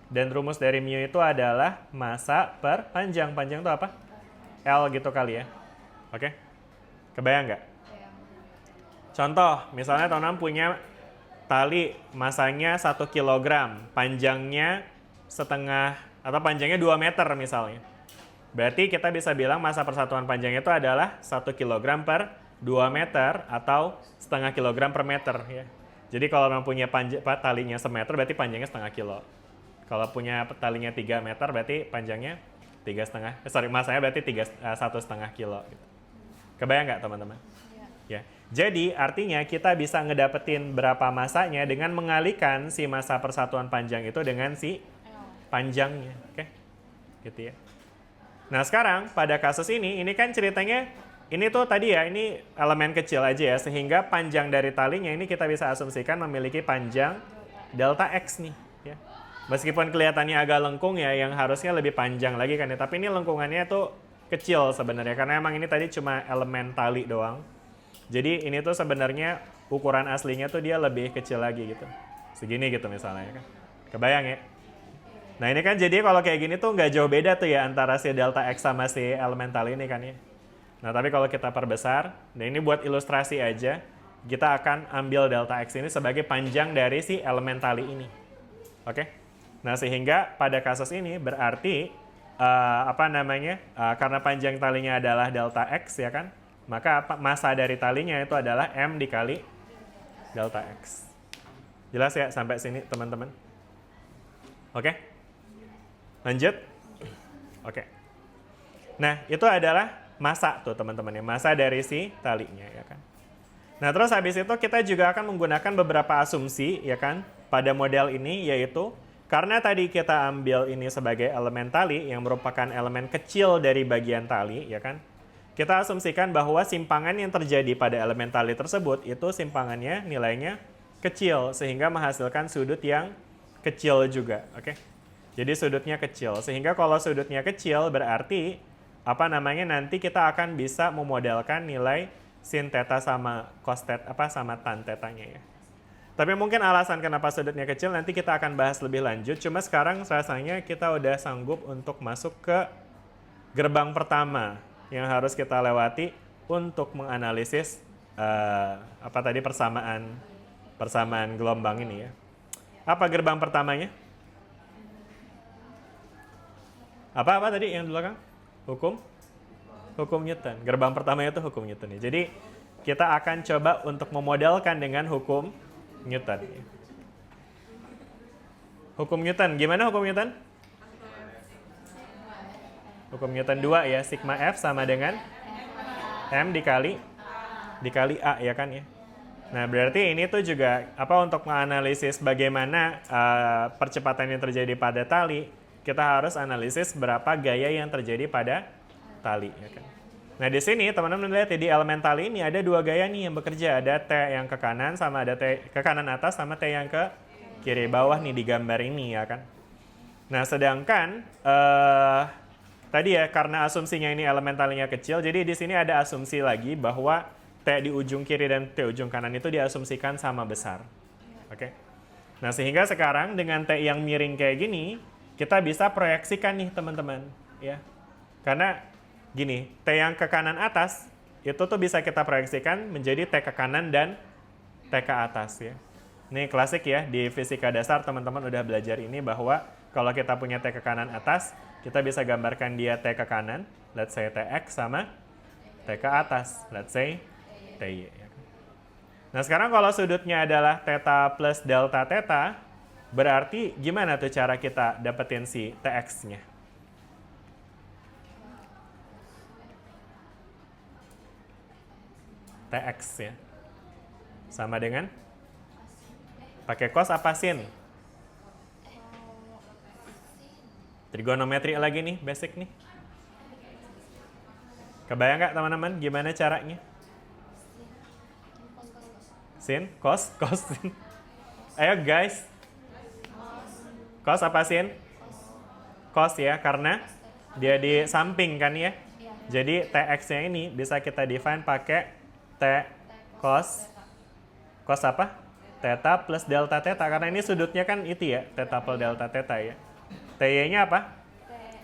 dan rumus dari mu itu adalah massa per panjang. Panjang itu apa? L gitu kali ya. Oke? Kebayang nggak? Contoh, misalnya teman-teman punya tali masanya 1 kg, panjangnya setengah atau panjangnya 2 meter misalnya. Berarti kita bisa bilang massa persatuan panjangnya itu adalah 1 kg per 2 meter atau setengah kilogram per meter ya. Jadi kalau teman punya talinya semeter berarti panjangnya setengah kilo. Kalau punya talinya 3 meter berarti panjangnya massanya berarti 1,5 kilo gitu. Kebayang nggak teman-teman? Ya. Jadi artinya kita bisa ngedapetin berapa massanya dengan mengalihkan si massa persatuan panjang itu dengan si panjangnya, oke? Gitu ya. Nah sekarang pada kasus ini kan ceritanya ini tuh tadi ya, ini elemen kecil aja ya, sehingga panjang dari talinya ini kita bisa asumsikan memiliki panjang delta X nih, ya. Meskipun kelihatannya agak lengkung ya, yang harusnya lebih panjang lagi kan ya, tapi ini lengkungannya tuh kecil sebenarnya karena emang ini tadi cuma elemen tali doang. Jadi ini tuh sebenarnya ukuran aslinya tuh dia lebih kecil lagi gitu. Segini gitu misalnya kan. Kebayang ya? Nah ini kan jadi kalau kayak gini tuh nggak jauh beda tuh ya antara si delta X sama si elemen tali ini kan ya. Nah tapi kalau kita perbesar, nah ini buat ilustrasi aja, kita akan ambil delta X ini sebagai panjang dari si elemen tali ini. Oke? Nah sehingga pada kasus ini berarti karena panjang talinya adalah delta X ya kan, maka massa dari talinya itu adalah M dikali delta X. Jelas ya sampai sini teman-teman? Oke? Lanjut? Oke. Nah itu adalah massa tuh teman-teman ya, massa dari si talinya ya kan. Nah terus habis itu kita juga akan menggunakan beberapa asumsi ya kan pada model ini, yaitu karena tadi kita ambil ini sebagai elemen tali yang merupakan elemen kecil dari bagian tali ya kan. Kita asumsikan bahwa simpangan yang terjadi pada elemen tali tersebut itu simpangannya nilainya kecil sehingga menghasilkan sudut yang kecil juga, oke? Jadi sudutnya kecil, sehingga kalau sudutnya kecil berarti nanti kita akan bisa memodelkan nilai sin theta sama cos theta sama tan tetanya ya. Tapi mungkin alasan kenapa sudutnya kecil nanti kita akan bahas lebih lanjut. Cuma sekarang rasanya kita udah sanggup untuk masuk ke gerbang pertama yang harus kita lewati untuk menganalisis persamaan gelombang ini ya. Apa gerbang pertamanya? Apa tadi yang di belakang? Hukum Newton. Gerbang pertamanya itu hukum Newton ya. Jadi kita akan coba untuk memodelkan dengan hukum Newton. Hukum Newton, gimana hukum Newton? Hukum Newton 2 ya, sigma F sama dengan M dikali A ya kan ya. Nah berarti ini tuh juga untuk menganalisis bagaimana percepatan yang terjadi pada tali, kita harus analisis berapa gaya yang terjadi pada tali ya kan. Nah di sini teman-teman lihat ya, di elemen tali ini ada dua gaya nih yang bekerja, ada T yang ke kanan sama ada T ke kanan atas sama T yang ke kiri bawah nih di gambar ini ya kan. Nah sedangkan tadi ya karena asumsinya ini elemen talinya kecil, jadi di sini ada asumsi lagi bahwa T di ujung kiri dan T ujung kanan itu diasumsikan sama besar. Oke. Nah sehingga sekarang dengan T yang miring kayak gini, kita bisa proyeksikan nih teman-teman ya. Karena gini, T yang ke kanan atas itu tuh bisa kita proyeksikan menjadi T ke kanan dan T ke atas ya. Ini klasik ya, di fisika dasar teman-teman udah belajar ini bahwa kalau kita punya T ke kanan atas, kita bisa gambarkan dia T ke kanan, let's say Tx sama T ke atas, let's say Ty. Nah sekarang kalau sudutnya adalah theta plus delta theta, berarti gimana tuh cara kita dapetin si Tx-nya? Tx ya. sama dengan pakai cos apa sin? Trigonometri lagi nih, basic nih. Kebayang nggak teman-teman gimana caranya? Sin, cos, sin. Ayo guys. Cos apa sin? Cos ya, karena dia di samping kan ya. Jadi TX-nya ini bisa kita define pakai T cos apa? Theta plus delta theta, karena ini sudutnya kan itu ya, theta plus delta theta ya. TY-nya apa?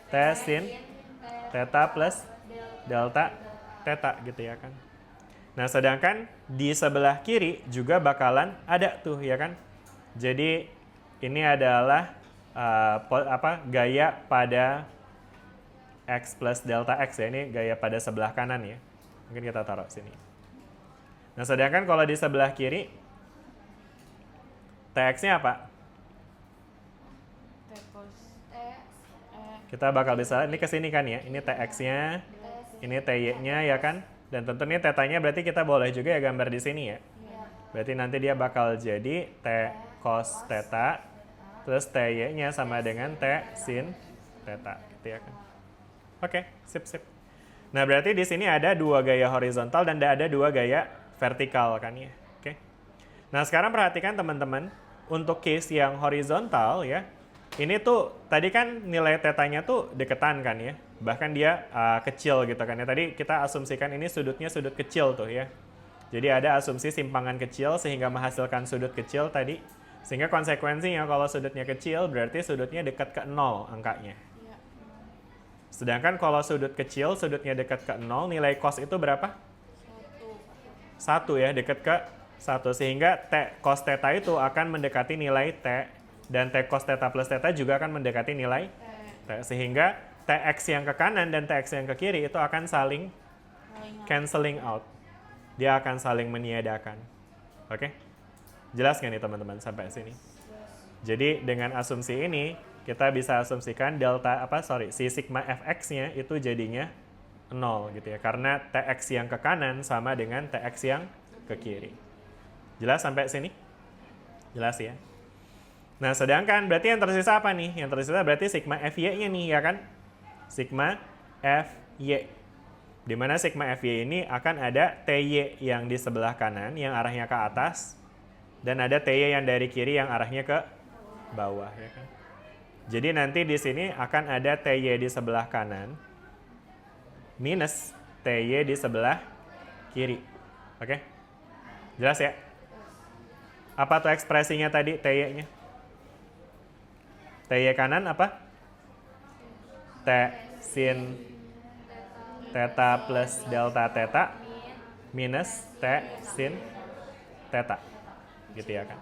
T sin theta plus delta theta gitu ya kan. Nah, sedangkan di sebelah kiri juga bakalan ada tuh ya kan. Jadi ini adalah gaya pada X plus delta X ya. Ini gaya pada sebelah kanan ya. Mungkin kita taruh sini. Nah, sedangkan kalau di sebelah kiri, TX-nya apa? Kita bakal bisa, ini ke sini kan ya. Ini TX-nya, ini TY-nya ya kan. Dan tentunya tetanya berarti kita boleh juga ya gambar di sini ya. Berarti nanti dia bakal jadi T cos theta plus TY-nya sama dengan T sin theta gitu ya kan. Oke, sip. Nah, berarti di sini ada dua gaya horizontal dan ada dua gaya vertikal kan ya. Oke. Nah, sekarang perhatikan teman-teman, untuk case yang horizontal ya, ini tuh tadi kan nilai tetanya tuh deketan kan ya. Bahkan dia kecil gitu kan ya. Tadi kita asumsikan ini sudutnya sudut kecil tuh ya. Jadi ada asumsi simpangan kecil sehingga menghasilkan sudut kecil tadi. Sehingga konsekuensinya kalau sudutnya kecil berarti sudutnya dekat ke 0 angkanya. Sedangkan kalau sudut kecil, sudutnya dekat ke 0, nilai cos itu berapa? 1 ya, dekat ke 1. Sehingga T cos theta itu akan mendekati nilai T. Dan T cos theta plus theta juga akan mendekati nilai T. Sehingga TX yang ke kanan dan TX yang ke kiri itu akan saling cancelling out. Dia akan saling meniadakan. Oke? Jelas nggak nih teman-teman sampai sini? Jadi dengan asumsi ini, kita bisa asumsikan si sigma fx-nya itu jadinya 0 gitu ya. Karena TX yang ke kanan sama dengan TX yang ke kiri. Jelas sampai sini? Jelas ya? Nah, sedangkan berarti yang tersisa apa nih? Yang tersisa berarti sigma fy-nya nih ya kan? Sigma fy. Di mana sigma fy ini akan ada ty yang di sebelah kanan yang arahnya ke atas dan ada ty yang dari kiri yang arahnya ke bawah ya kan. Jadi nanti di sini akan ada ty di sebelah kanan minus ty di sebelah kiri. Oke? Jelas ya? Apa tuh ekspresinya tadi ty-nya? Ty kanan apa? T sin theta plus delta theta minus T sin theta. Gitu ya kan?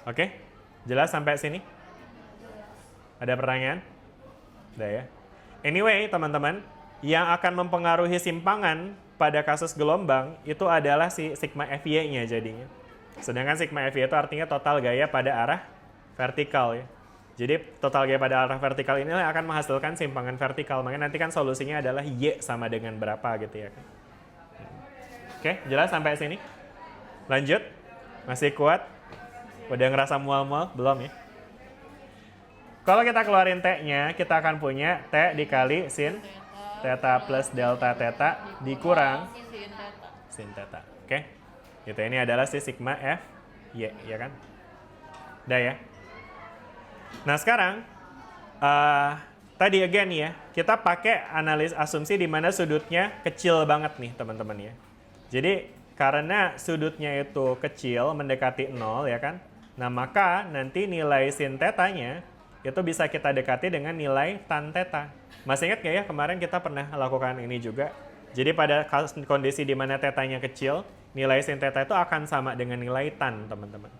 Oke? Jelas sampai sini? Ada pertanyaan? Udah ya? Anyway, teman-teman, yang akan mempengaruhi simpangan pada kasus gelombang itu adalah si sigma fy-nya jadinya. Sedangkan sigma fy itu artinya total gaya pada arah vertikal ya. Jadi total gaya pada arah vertikal inilah yang akan menghasilkan simpangan vertikal. Makanya nanti kan solusinya adalah Y sama dengan berapa gitu ya kan. Oke, jelas sampai sini? Lanjut? Masih kuat? Udah ngerasa mual-mual? Belum ya? Kalau kita keluarin T-nya, kita akan punya T dikali sin theta plus delta theta dikurang sin theta. Oke? Itu ini adalah si sigma F Y, ya kan? Udah ya? Nah, sekarang tadi again ya, kita pakai analis asumsi di mana sudutnya kecil banget nih, teman-teman ya. Jadi karena sudutnya itu kecil mendekati 0 ya kan. Nah, maka nanti nilai sin tetanya itu bisa kita dekati dengan nilai tan theta. Masih ingat nggak ya kemarin kita pernah lakukan ini juga. Jadi pada kondisi di mana tetanya kecil, nilai sin theta itu akan sama dengan nilai tan, teman-teman.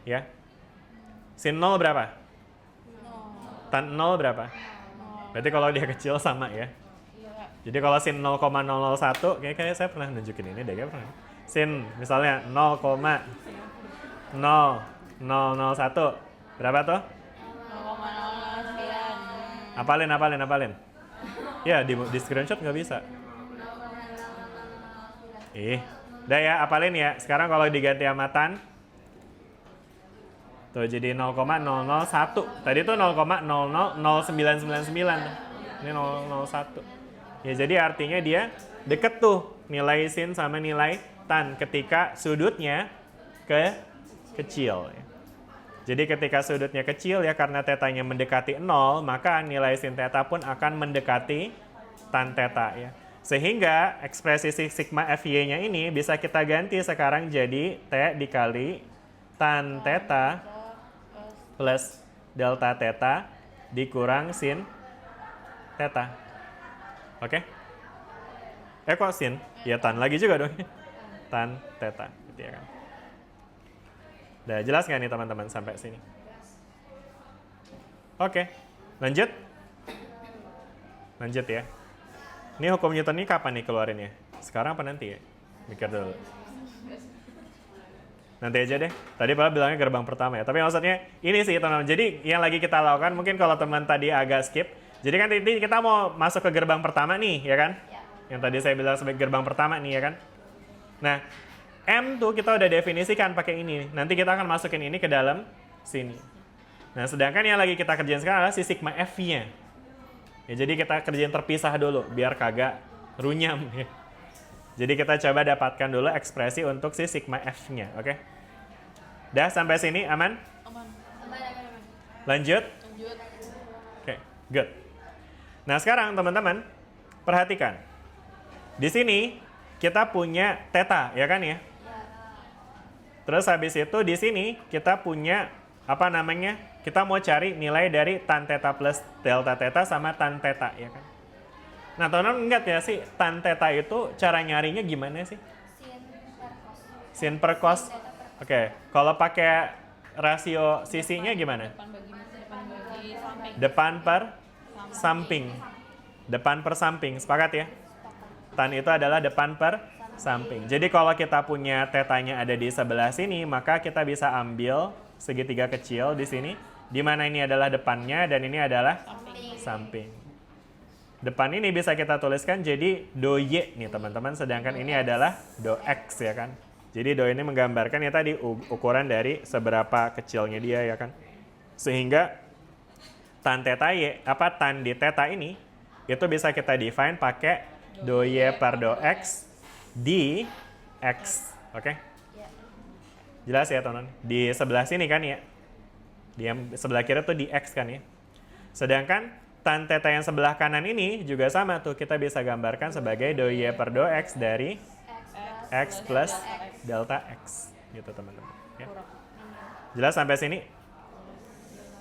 Ya. Sin 0 berapa? Tan 0 berapa? Berarti kalau dia kecil sama ya. Jadi kalau sin 0,001, kayaknya saya pernah nunjukin ini deh, pernah. Sin misalnya 0,00001. Berapa tuh? 0,009. Apalin. Ya, di screenshot nggak bisa. Udah ya, apalin ya. Sekarang kalau diganti sama tan, tuh jadi 0,001. Tadi tuh 0,000999. Ini 001. Ya jadi artinya dia deket tuh nilai sin sama nilai tan ketika sudutnya kecil. Jadi ketika sudutnya kecil ya karena tetanya mendekati 0, maka nilai sin theta pun akan mendekati tan theta ya. Sehingga ekspresi sigma FY-nya ini bisa kita ganti sekarang jadi T dikali tan theta plus delta theta dikurang sin theta. Oke? Kok sin? Ya tan lagi juga dong. Tan theta gitu ya kan. Udah jelas nggak nih teman-teman sampai sini? Oke, lanjut. Lanjut ya. Ini hukum Newton ini kapan nih keluarinnya? Sekarang apa nanti ya? Mikir dulu. Nanti aja deh. Tadi Pak bilangnya gerbang pertama ya. Tapi maksudnya ini sih teman-teman. Jadi yang lagi kita lakukan mungkin kalau teman tadi agak skip. Jadi kan ini kita mau masuk ke gerbang pertama nih, ya kan? Yang tadi saya bilang sebagai gerbang pertama nih, ya kan? Nah, M tuh kita udah definisikan pakai ini. Nanti kita akan masukin ini ke dalam sini. Nah, sedangkan yang lagi kita kerjain sekarang adalah si sigma F-nya. Ya, jadi kita kerjain terpisah dulu, biar kagak runyam. Ya. Jadi kita coba dapatkan dulu ekspresi untuk si sigma F-nya, oke? Dah sampai sini aman? Aman. Lanjut? Lanjut. Oke, good. Nah, sekarang teman-teman, perhatikan. Di sini kita punya theta, ya kan ya? Terus habis itu di sini kita punya apa namanya? Kita mau cari nilai dari tan theta plus delta theta sama tan theta, ya kan? Nah, teman-teman ingat ya sih, tan theta itu cara nyarinya gimana sih? Sin per cos. Oke, kalau pakai rasio sisinya gimana? Depan per samping. Depan per samping, sepakat ya? Tan itu adalah depan per samping. Jadi kalau kita punya tetanya ada di sebelah sini, maka kita bisa ambil segitiga kecil di sini, di mana ini adalah depannya dan ini adalah samping. Depan ini bisa kita tuliskan jadi do Y nih teman-teman, sedangkan ini adalah do X ya kan. Jadi do ini menggambarkan ya tadi ukuran dari seberapa kecilnya dia ya kan. Sehingga tan theta Y, tan di theta ini, itu bisa kita define pakai do Y per do X di X, oke? Jelas ya teman-teman? Di sebelah sini kan ya? Di yang sebelah kiri tuh di X kan ya? Sedangkan tan theta yang sebelah kanan ini juga sama tuh, kita bisa gambarkan sebagai do Y per do X dari X plus delta X, gitu teman-teman. Ya. Jelas sampai sini?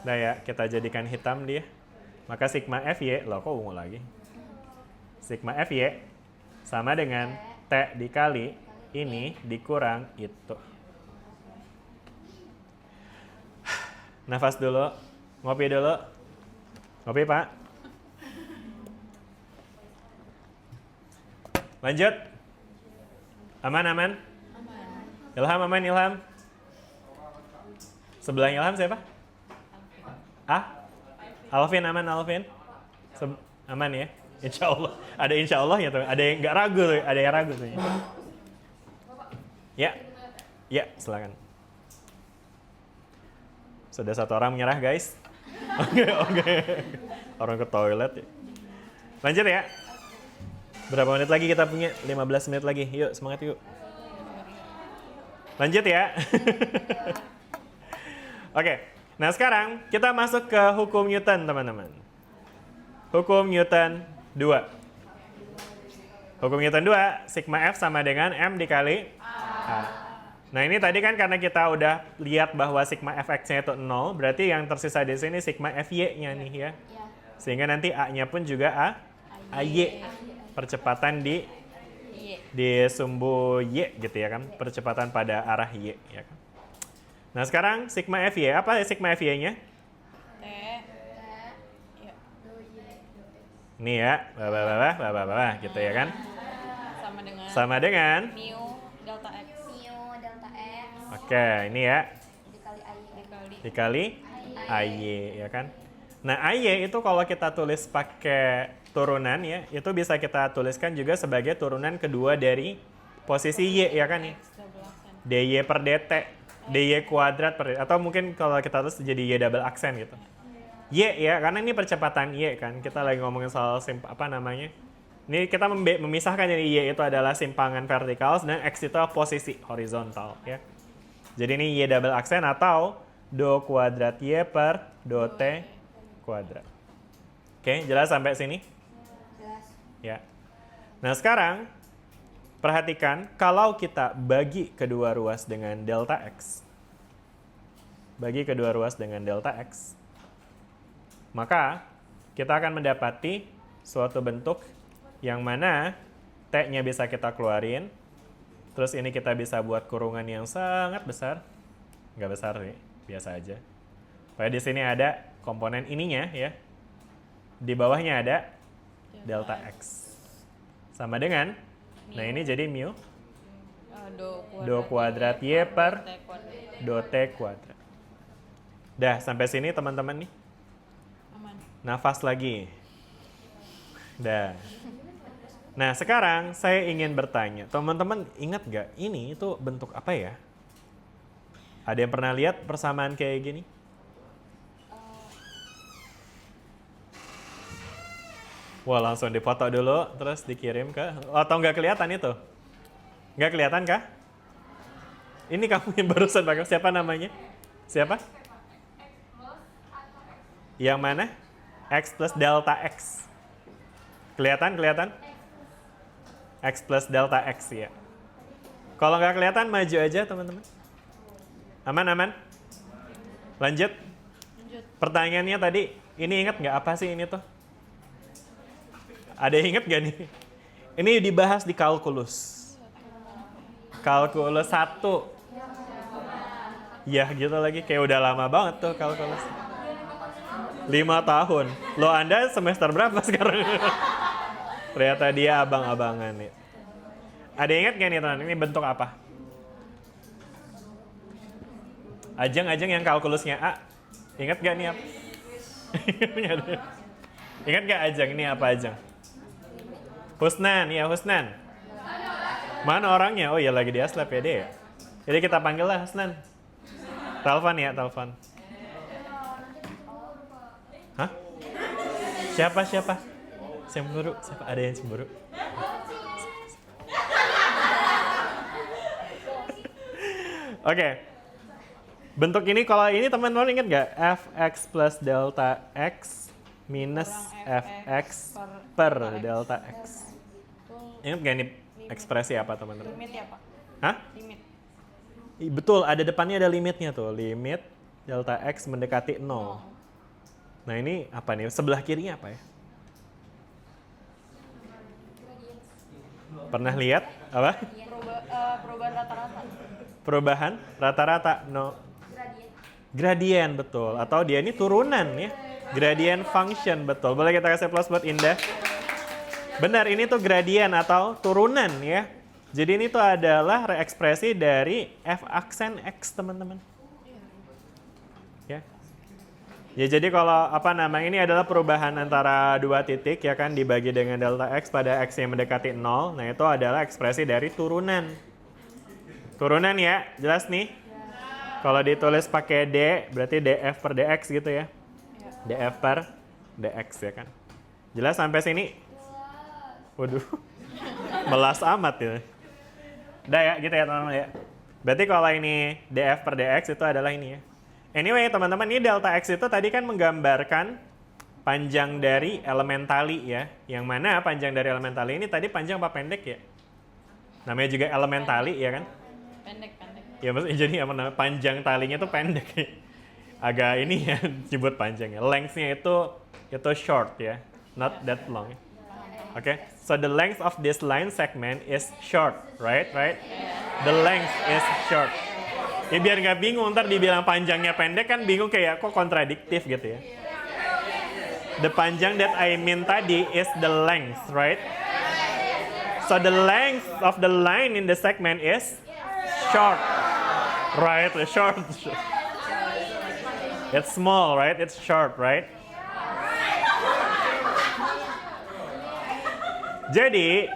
Nah ya, kita jadikan hitam dia. Maka sigma FY, loh kok ungu lagi? Sigma FY sama dengan T dikali ini dikurang itu. Nafas dulu, ngopi dulu. Ngopi Pak. Lanjut. Aman, aman? Ilham, aman Ilham? Sebelah Ilham siapa? Alvin, aman Alvin? Aman ya? Insya Allah. Ada insya Allah ya teman. Ada yang nggak ragu tuh. Ada yang ragu tuh. Ya. Ya, silakan. Sudah satu orang menyerah guys. Oke. Orang ke toilet ya. Lanjut ya. Berapa menit lagi kita punya? 15 menit lagi. Yuk, semangat yuk. Lanjut ya. Oke. Nah, sekarang kita masuk ke hukum Newton, teman-teman. Hukum Newton 2. Hukum Newton 2, sigma F sama dengan M dikali A. Nah, ini tadi kan karena kita udah lihat bahwa sigma Fx-nya itu 0, berarti yang tersisa di sini sigma Fy-nya nih ya. Sehingga nanti A-nya pun juga AY. Percepatan di sumbu Y gitu ya kan. Percepatan pada arah Y ya kan. Nah, sekarang sigma Fy, apa sigma Fy-nya? Ini ya, gitu ya kan? Sama dengan Mu delta X. Oke, ini ya. Dikali AY ya kan? Nah, AY itu kalau kita tulis pakai turunan ya, itu bisa kita tuliskan juga sebagai turunan kedua dari posisi Y ya kan ya. DY per DT, DY kuadrat per atau mungkin kalau kita tulis jadi Y double aksen gitu. Y ya, karena ini percepatan Y kan. Kita lagi ngomongin soal apa namanya? Ini kita memisahkan jadi Y itu adalah simpangan vertikal dan X itu posisi horizontal ya. Jadi ini Y double aksen atau do kuadrat Y per do T kuadrat. Oke, jelas sampai sini? Jelas. Ya. Nah, sekarang perhatikan kalau kita bagi kedua ruas dengan delta X. Bagi kedua ruas dengan delta X. Maka kita akan mendapati suatu bentuk yang mana T-nya bisa kita keluarin. Terus ini kita bisa buat kurungan yang sangat besar. Nggak besar nih, biasa aja. Supaya di sini ada komponen ininya ya. Di bawahnya ada delta X. Sama dengan, nah ini jadi mu do kuadrat Y per do T kuadrat. Dah, sampai sini teman-teman nih. Nafas lagi. Dah. Nah, sekarang saya ingin bertanya, teman-teman ingat nggak ini itu bentuk apa ya? Ada yang pernah lihat persamaan kayak gini? Wah, langsung dipoto dulu, terus dikirim ke... Atau nggak kelihatan itu? Nggak kelihatan kah? Ini kamu yang barusan pakai, siapa namanya? Siapa? Yang mana? X plus delta X. Kelihatan? X plus delta X ya. Kalau nggak kelihatan, maju aja teman-teman. Aman? Lanjut. Pertanyaannya tadi, ini ingat nggak apa sih ini tuh? Ada yang ingat nggak nih? Ini dibahas di kalkulus. Kalkulus 1. Ya gitu lagi, kayak udah lama banget tuh kalkulus. 5 tahun. Loh, Anda semester berapa sekarang? Ternyata dia abang-abangan nih. Ada yang ingat nggak nih teman? Ini bentuk apa? Ajeng yang kalkulusnya A. Ingat nggak nih apa? Ingat nggak Ajeng? Ini apa Ajeng? Husnan, ya Husnan. Mana orangnya? Oh iya lagi di Aslab ya dia ya. Jadi kita panggil lah Husnan. Telepon ya, telepon. Hah? Siapa? Cemburu? Siapa? Ada yang cemburu? Oke. Bentuk ini kalau ini teman-teman ingat nggak? Fx plus delta x minus fx per delta x. Ingat nggak ini ekspresi apa teman-teman? Limit ya, Pak? Hah? Limit. Betul, ada depannya ada limitnya tuh. Limit delta x mendekati 0. Nah ini apa nih? Sebelah kirinya apa ya? Pernah lihat? Apa? Perubahan rata-rata. Perubahan rata-rata. No. Gradien, betul. Atau dia ini turunan ya. Gradient function, betul. Boleh kita kasih plus buat Indah? Benar, ini tuh gradien atau turunan ya. Jadi ini tuh adalah reekspresi dari f aksen x, teman-teman. Ya. Ya jadi kalau apa namanya ini adalah perubahan antara dua titik ya kan dibagi dengan delta x pada x yang mendekati 0. Nah, itu adalah ekspresi dari turunan. Turunan ya, jelas nih. Kalau ditulis pakai d berarti df per dx gitu ya. Df per dx ya kan. Jelas sampai sini? Waduh. Melas amat ya. Udah ya, gitu ya teman-teman ya. Berarti kalau ini df per dx itu adalah ini ya. Anyway teman-teman, ini delta x itu tadi kan menggambarkan panjang dari elemen tali ya. Yang mana panjang dari elemen tali ini tadi panjang apa pendek ya? Namanya juga elemen tali ya kan? Pendek. Ya maksudnya jadi apa namanya, panjang talinya tuh pendek. Agak ini ya, disebut panjang ya. Length-nya itu short ya, not that long. Okay, so the length of this line segment is short, right? The length is short. Ya biar nggak bingung, ntar dibilang panjangnya pendek kan bingung kayak kok kontradiktif gitu ya. The panjang that I mean tadi is the length, right? So the length of the line in the segment is short, right? Short. It's small, right? It's short, right? Jadi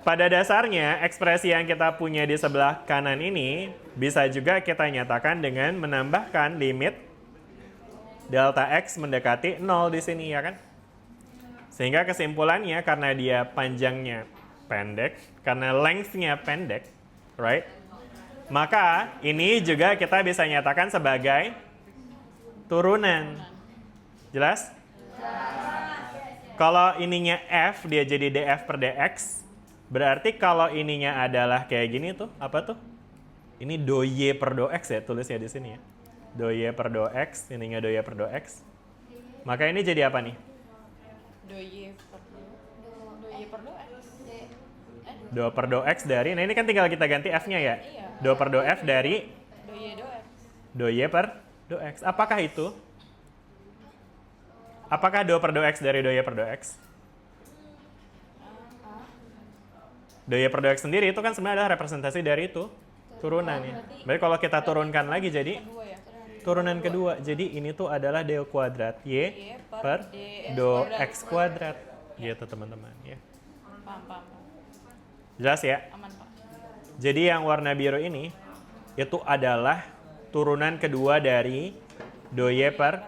pada dasarnya ekspresi yang kita punya di sebelah kanan ini bisa juga kita nyatakan dengan menambahkan limit delta X mendekati 0 di sini, ya kan? Sehingga kesimpulannya karena dia panjangnya pendek, karena length-nya pendek, right? Maka ini juga kita bisa nyatakan sebagai turunan. Jelas? Kalau ininya F, dia jadi dF per dx. Berarti kalau ininya adalah kayak gini tuh, apa tuh? Ini do y per do x ya, tulisnya di sini ya. Do y per do x, ininya do y per do x. Maka ini jadi apa nih? Do per do x dari, nah ini kan tinggal kita ganti f-nya ya. Do per do f dari do y per do x. Apakah itu? Apakah do per do x dari do y per do x? Do y per do x sendiri itu kan sebenarnya adalah representasi dari itu, turunannya. Berarti kalau kita turunkan lagi jadi turunan kedua. Jadi ini tuh adalah do kuadrat y per do x kuadrat. Gitu teman-teman ya. Jelas ya? Jadi yang warna biru ini itu adalah turunan kedua dari do y per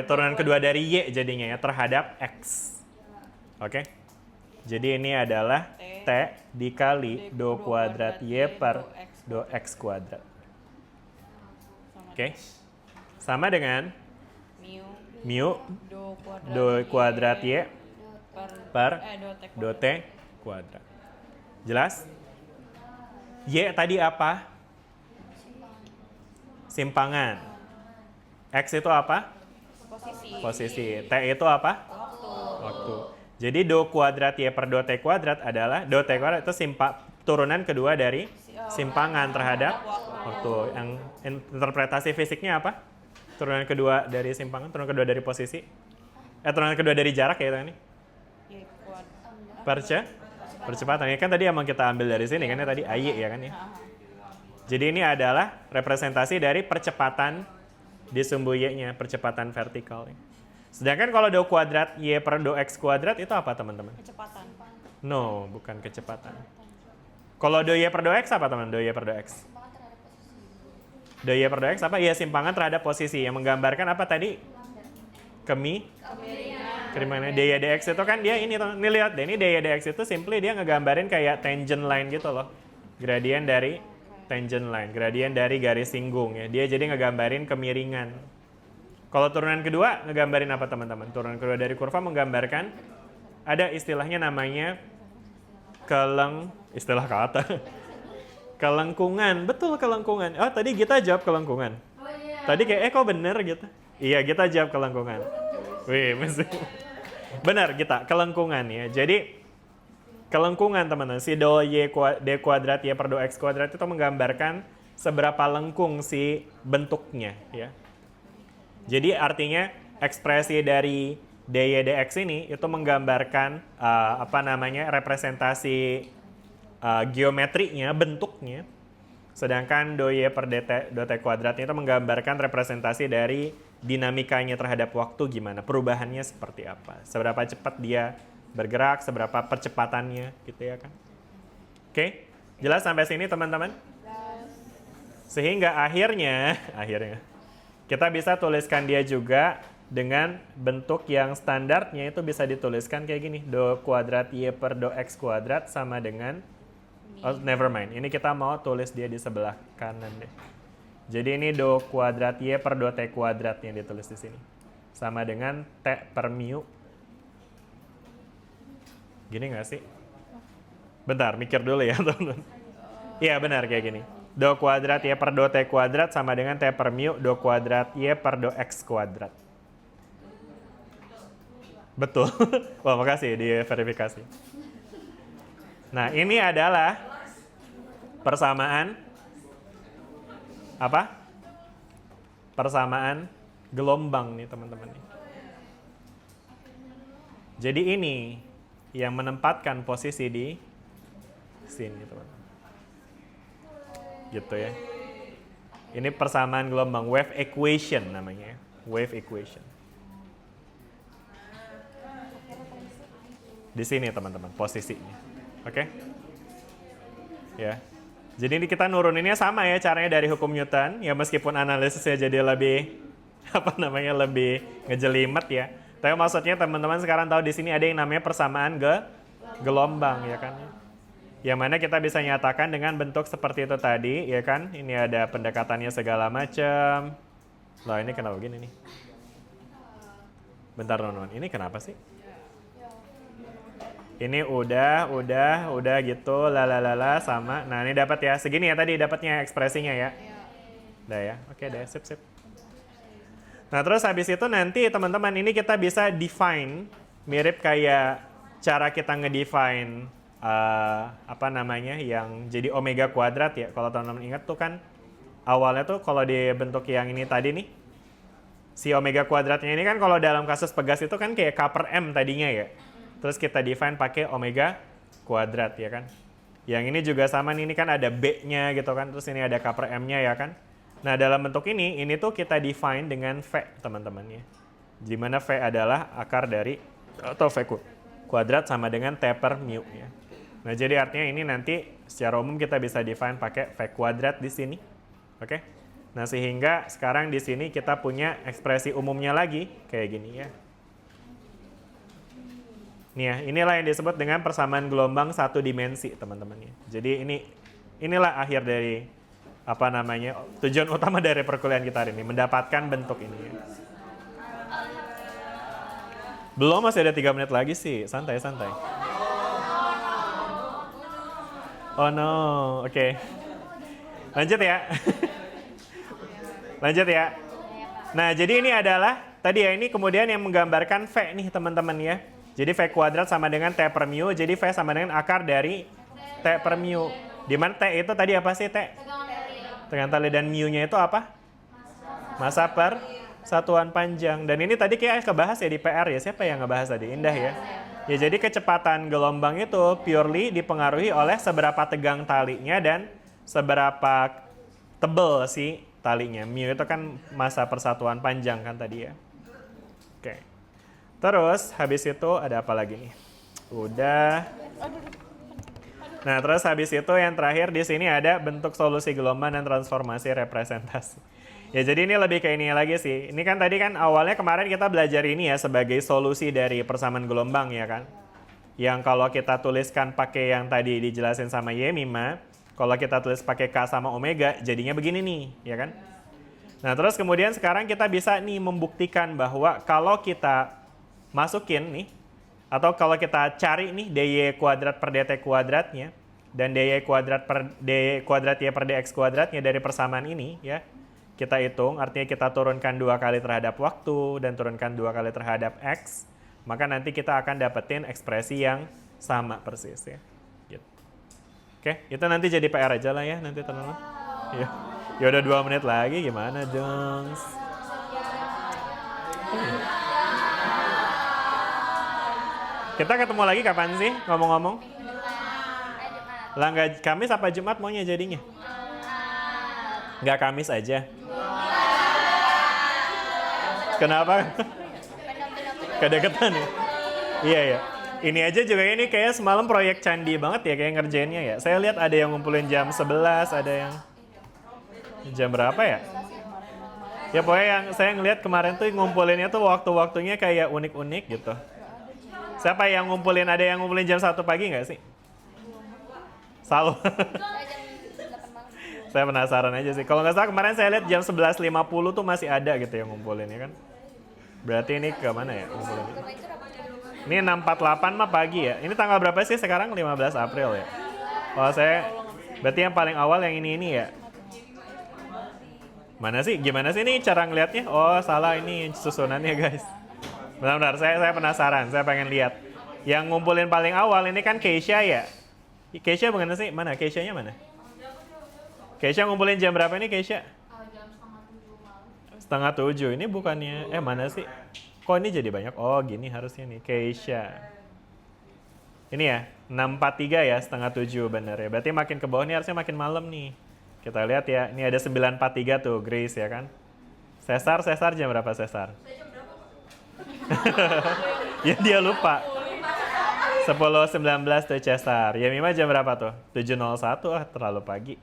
turunan kedua dari y jadinya ya terhadap x. Oke? Jadi ini adalah t dikali do kuadrat y per do x kuadrat. Oke? Sama dengan mu do kuadrat y per do t kuadrat. Jelas? Y tadi apa? Simpangan. X itu apa? Posisi. T itu apa? Waktu. Jadi do kuadrat Y per do T kuadrat adalah, do T kuadrat itu turunan kedua dari simpangan terhadap waktu. Yang interpretasi fisiknya apa? Turunan kedua dari simpangan, turunan kedua dari posisi. Turunan kedua dari jarak ya ini. Percepatan. Ya kan tadi emang kita ambil dari sini kan ya tadi AY ya kan ya. Jadi ini adalah representasi dari percepatan di sumbu Y-nya, percepatan vertikal. Sedangkan kalau do kuadrat Y per do X kuadrat itu apa teman-teman? Kecepatan. No, bukan kecepatan. Kalau do Y per do X apa teman? Do Y per do X. Do Y per do X apa? Ya simpangan terhadap posisi yang menggambarkan apa tadi? Kemiringan. DY dx itu kan dia ini lihat deh, ini DY dx itu simply dia ngegambarin kayak tangent line gitu loh. Gradien dari tangent line, gradien dari garis singgung ya. Dia jadi ngegambarin kemiringan. Kalau turunan kedua ngegambarin apa teman-teman? Turunan kedua dari kurva menggambarkan ada istilahnya namanya istilah kata. Kelengkungan, betul kelengkungan. Oh tadi kita jawab kelengkungan. Tadi kayak kok bener gitu. Iya kita jawab kelengkungan. Wih, mesti. Benar kita kelengkungan ya. Jadi kelengkungan teman-teman, si do y d kuadrat y per do x kuadrat itu menggambarkan seberapa lengkung si bentuknya ya. Jadi artinya ekspresi dari dy dx ini itu menggambarkan representasi geometrinya, bentuknya. Sedangkan do y per do t kuadrat itu menggambarkan representasi dari dinamikanya terhadap waktu gimana, perubahannya seperti apa, seberapa cepat dia bergerak, seberapa percepatannya gitu ya kan. Oke, jelas sampai sini teman-teman? Sehingga akhirnya kita bisa tuliskan dia juga dengan bentuk yang standarnya itu bisa dituliskan kayak gini, do kuadrat y per do x kuadrat sama dengan never mind, ini kita mau tulis dia di sebelah kanan deh. Jadi ini do kuadrat y per do t kuadrat yang ditulis di sini. Sama dengan t per mu. Gini nggak sih? Bentar, mikir dulu ya teman-teman. Iya benar kayak gini. Do kuadrat y per do t kuadrat sama dengan t per mu do kuadrat y per do x kuadrat. Betul. Wah makasih di verifikasi. Nah ini adalah persamaan apa? Persamaan gelombang nih teman-teman. Jadi ini yang menempatkan posisi di sini teman-teman. Gitu ya. Ini persamaan gelombang, wave equation namanya. Wave equation. Di sini teman-teman posisinya. Oke? Ya. Jadi ini kita nuruninnya sama ya caranya dari hukum Newton. Ya meskipun analisisnya jadi lebih lebih ngejelimet ya. Tapi maksudnya teman-teman sekarang tahu di sini ada yang namanya persamaan gelombang ya kan. Yang mana kita bisa nyatakan dengan bentuk seperti itu tadi ya kan. Ini ada pendekatannya segala macam. Loh ini kenapa begini nih? Bentar non, ini kenapa sih? Ini udah gitu, lalalala sama. Nah ini dapat ya, segini ya tadi dapatnya ekspresinya ya. Udah ya, oke deh, sip. Nah terus habis itu nanti teman-teman ini kita bisa define, mirip kayak cara kita ngedefine yang jadi omega kuadrat ya. Kalau teman-teman ingat tuh kan, awalnya tuh kalau dibentuk yang ini tadi nih, si omega kuadratnya ini kan kalau dalam kasus Pegas itu kan kayak K per M tadinya ya. Terus kita define pakai omega kuadrat ya kan. Yang ini juga sama nih, ini kan ada B-nya gitu kan. Terus ini ada K per M-nya ya kan. Nah dalam bentuk ini tuh kita define dengan V teman-teman ya. Dimana V adalah akar dari, atau V kuadrat sama dengan T per mu ya. Nah jadi artinya ini nanti secara umum kita bisa define pakai V kuadrat di sini. Oke. Nah sehingga sekarang di sini kita punya ekspresi umumnya lagi kayak gini ya. Nih ya, inilah yang disebut dengan persamaan gelombang satu dimensi, teman-teman ya. Jadi inilah akhir dari tujuan utama dari perkuliahan kita hari ini, mendapatkan bentuk ini ya. Belum, masih ada 3 menit lagi sih, santai. Oh no, oke. Lanjut ya. Lanjut ya. Nah, jadi ini adalah tadi ya, ini kemudian yang menggambarkan V nih teman-teman ya. Jadi V kuadrat sama dengan T per mu, jadi V sama dengan akar dari T per mu. Di mana T itu tadi apa sih T? Tegangan tali, dan mu-nya itu apa? Massa per satuan panjang. Dan ini tadi kayak kebahas ya di PR ya, siapa yang ngebahas tadi? Indah ya. Ya jadi kecepatan gelombang itu purely dipengaruhi oleh seberapa tegang talinya dan seberapa tebal si talinya. Mu itu kan massa persatuan panjang kan tadi ya. Oke. Terus habis itu ada apa lagi nih? Udah. Nah, terus habis itu yang terakhir di sini ada bentuk solusi gelombang dan transformasi representasi. Ya jadi ini lebih ke ini lagi sih. Ini kan tadi kan awalnya kemarin kita belajar ini ya sebagai solusi dari persamaan gelombang ya kan. Yang kalau kita tuliskan pakai yang tadi dijelasin sama Yemima, kalau kita tulis pakai K sama omega jadinya begini nih, ya kan? Nah, terus kemudian sekarang kita bisa nih membuktikan bahwa kalau kita masukin nih, atau kalau kita cari nih dy kuadrat per dt kuadratnya, dan dy kuadrat per dy kuadrat y per dx kuadratnya dari persamaan ini ya, kita hitung, artinya kita turunkan 2 kali terhadap waktu dan turunkan 2 kali terhadap x, maka nanti kita akan dapetin ekspresi yang sama persis ya. Gitu. Oke, itu nanti jadi PR aja lah ya nanti teman-teman. Ya udah 2 menit lagi, gimana dong? Kita ketemu lagi kapan sih ngomong-ngomong? Lah nggak Kamis apa Jumat maunya jadinya? Nggak Kamis aja. Kenapa? Kedekatan ya? Iya ya. Ini aja juga ini kayak semalam proyek candi banget ya kayak ngerjainnya ya. Saya lihat ada yang ngumpulin jam 11, ada yang jam berapa ya? Ya pokoknya yang saya ngelihat kemarin tuh ngumpulinnya tuh waktu-waktunya kayak unik-unik gitu. Siapa yang ngumpulin? Ada yang ngumpulin jam 1 pagi nggak sih? Selalu. Saya penasaran aja sih. Kalau nggak salah kemarin saya lihat jam 11.50 tuh masih ada gitu yang ngumpulin ya kan. Berarti ini ke mana ya ngumpulin? Ini 6.48 mah pagi ya. Ini tanggal berapa sih sekarang? 15 April ya. Kalau saya berarti yang paling awal yang ini ya. Mana sih? Gimana sih ini cara ngelihatnya? Oh, salah ini susunannya, guys. Benar-benar, saya penasaran, saya pengen lihat. Yang ngumpulin paling awal ini kan Keisha ya? Keisha bukan sih? Mana? Keisha-nya mana? Keisha ngumpulin jam berapa nih Keisha? Jam 6:30 malam. 6:30, ini bukannya, mana sih? Kok ini jadi banyak? Oh gini harusnya nih, Keisha. Ini ya, 6.43 ya, 6:30 bener ya. Berarti makin ke bawah nih harusnya makin malam nih. Kita lihat ya, ini ada 9.43 tuh, Grace ya kan? Cesar jam berapa Cesar? Ya dia lupa. 10.19 tuh Cesar. Ya Mima jam berapa tuh? 7.01, terlalu pagi.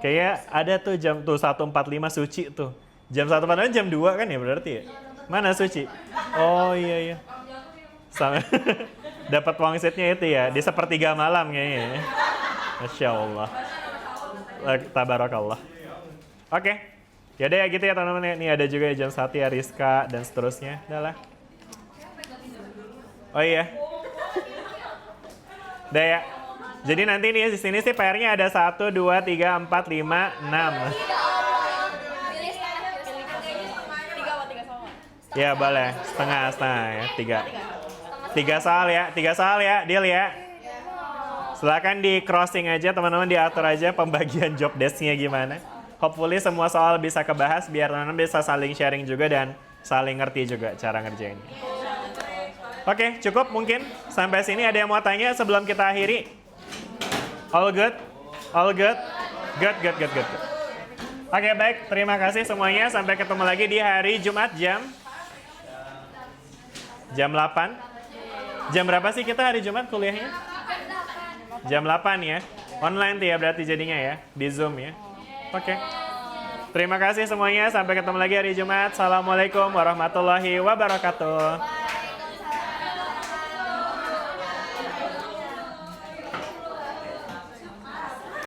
Kayaknya ada tuh jam tuh 1.45 Suci tuh. Jam 1.45 jam 2 kan ya berarti ya? Mana Suci? Oh iya. Sama. Dapat wangsitnya itu ya, di sepertiga malam kayaknya. Masya Allah. Tabarakallah. Oke. Yaudah ya gitu ya teman-teman. Nih ada juga jam 1 ya Rizka dan seterusnya. Udah lah. Oh iya. Udah ya. Jadi nanti nih di sini sih PR-nya ada 1, 2, 3, 4, 5, 6. Ya boleh, setengah ya, 3 soal ya, deal ya. Silakan di crossing aja teman-teman, diatur aja pembagian job desk-nya gimana. Hopefully semua soal bisa kebahas biar teman-teman bisa saling sharing juga dan saling ngerti juga cara ngerjainnya. Oke, cukup mungkin sampai sini. Ada yang mau tanya sebelum kita akhiri? All good? Good. Oke, baik. Terima kasih semuanya. Sampai ketemu lagi di hari Jumat jam 8. Jam berapa sih kita hari Jumat kuliahnya? Jam 8 ya. Online tuh ya berarti jadinya ya. Di Zoom ya. Oke. Terima kasih semuanya. Sampai ketemu lagi hari Jumat. Assalamualaikum warahmatullahi wabarakatuh.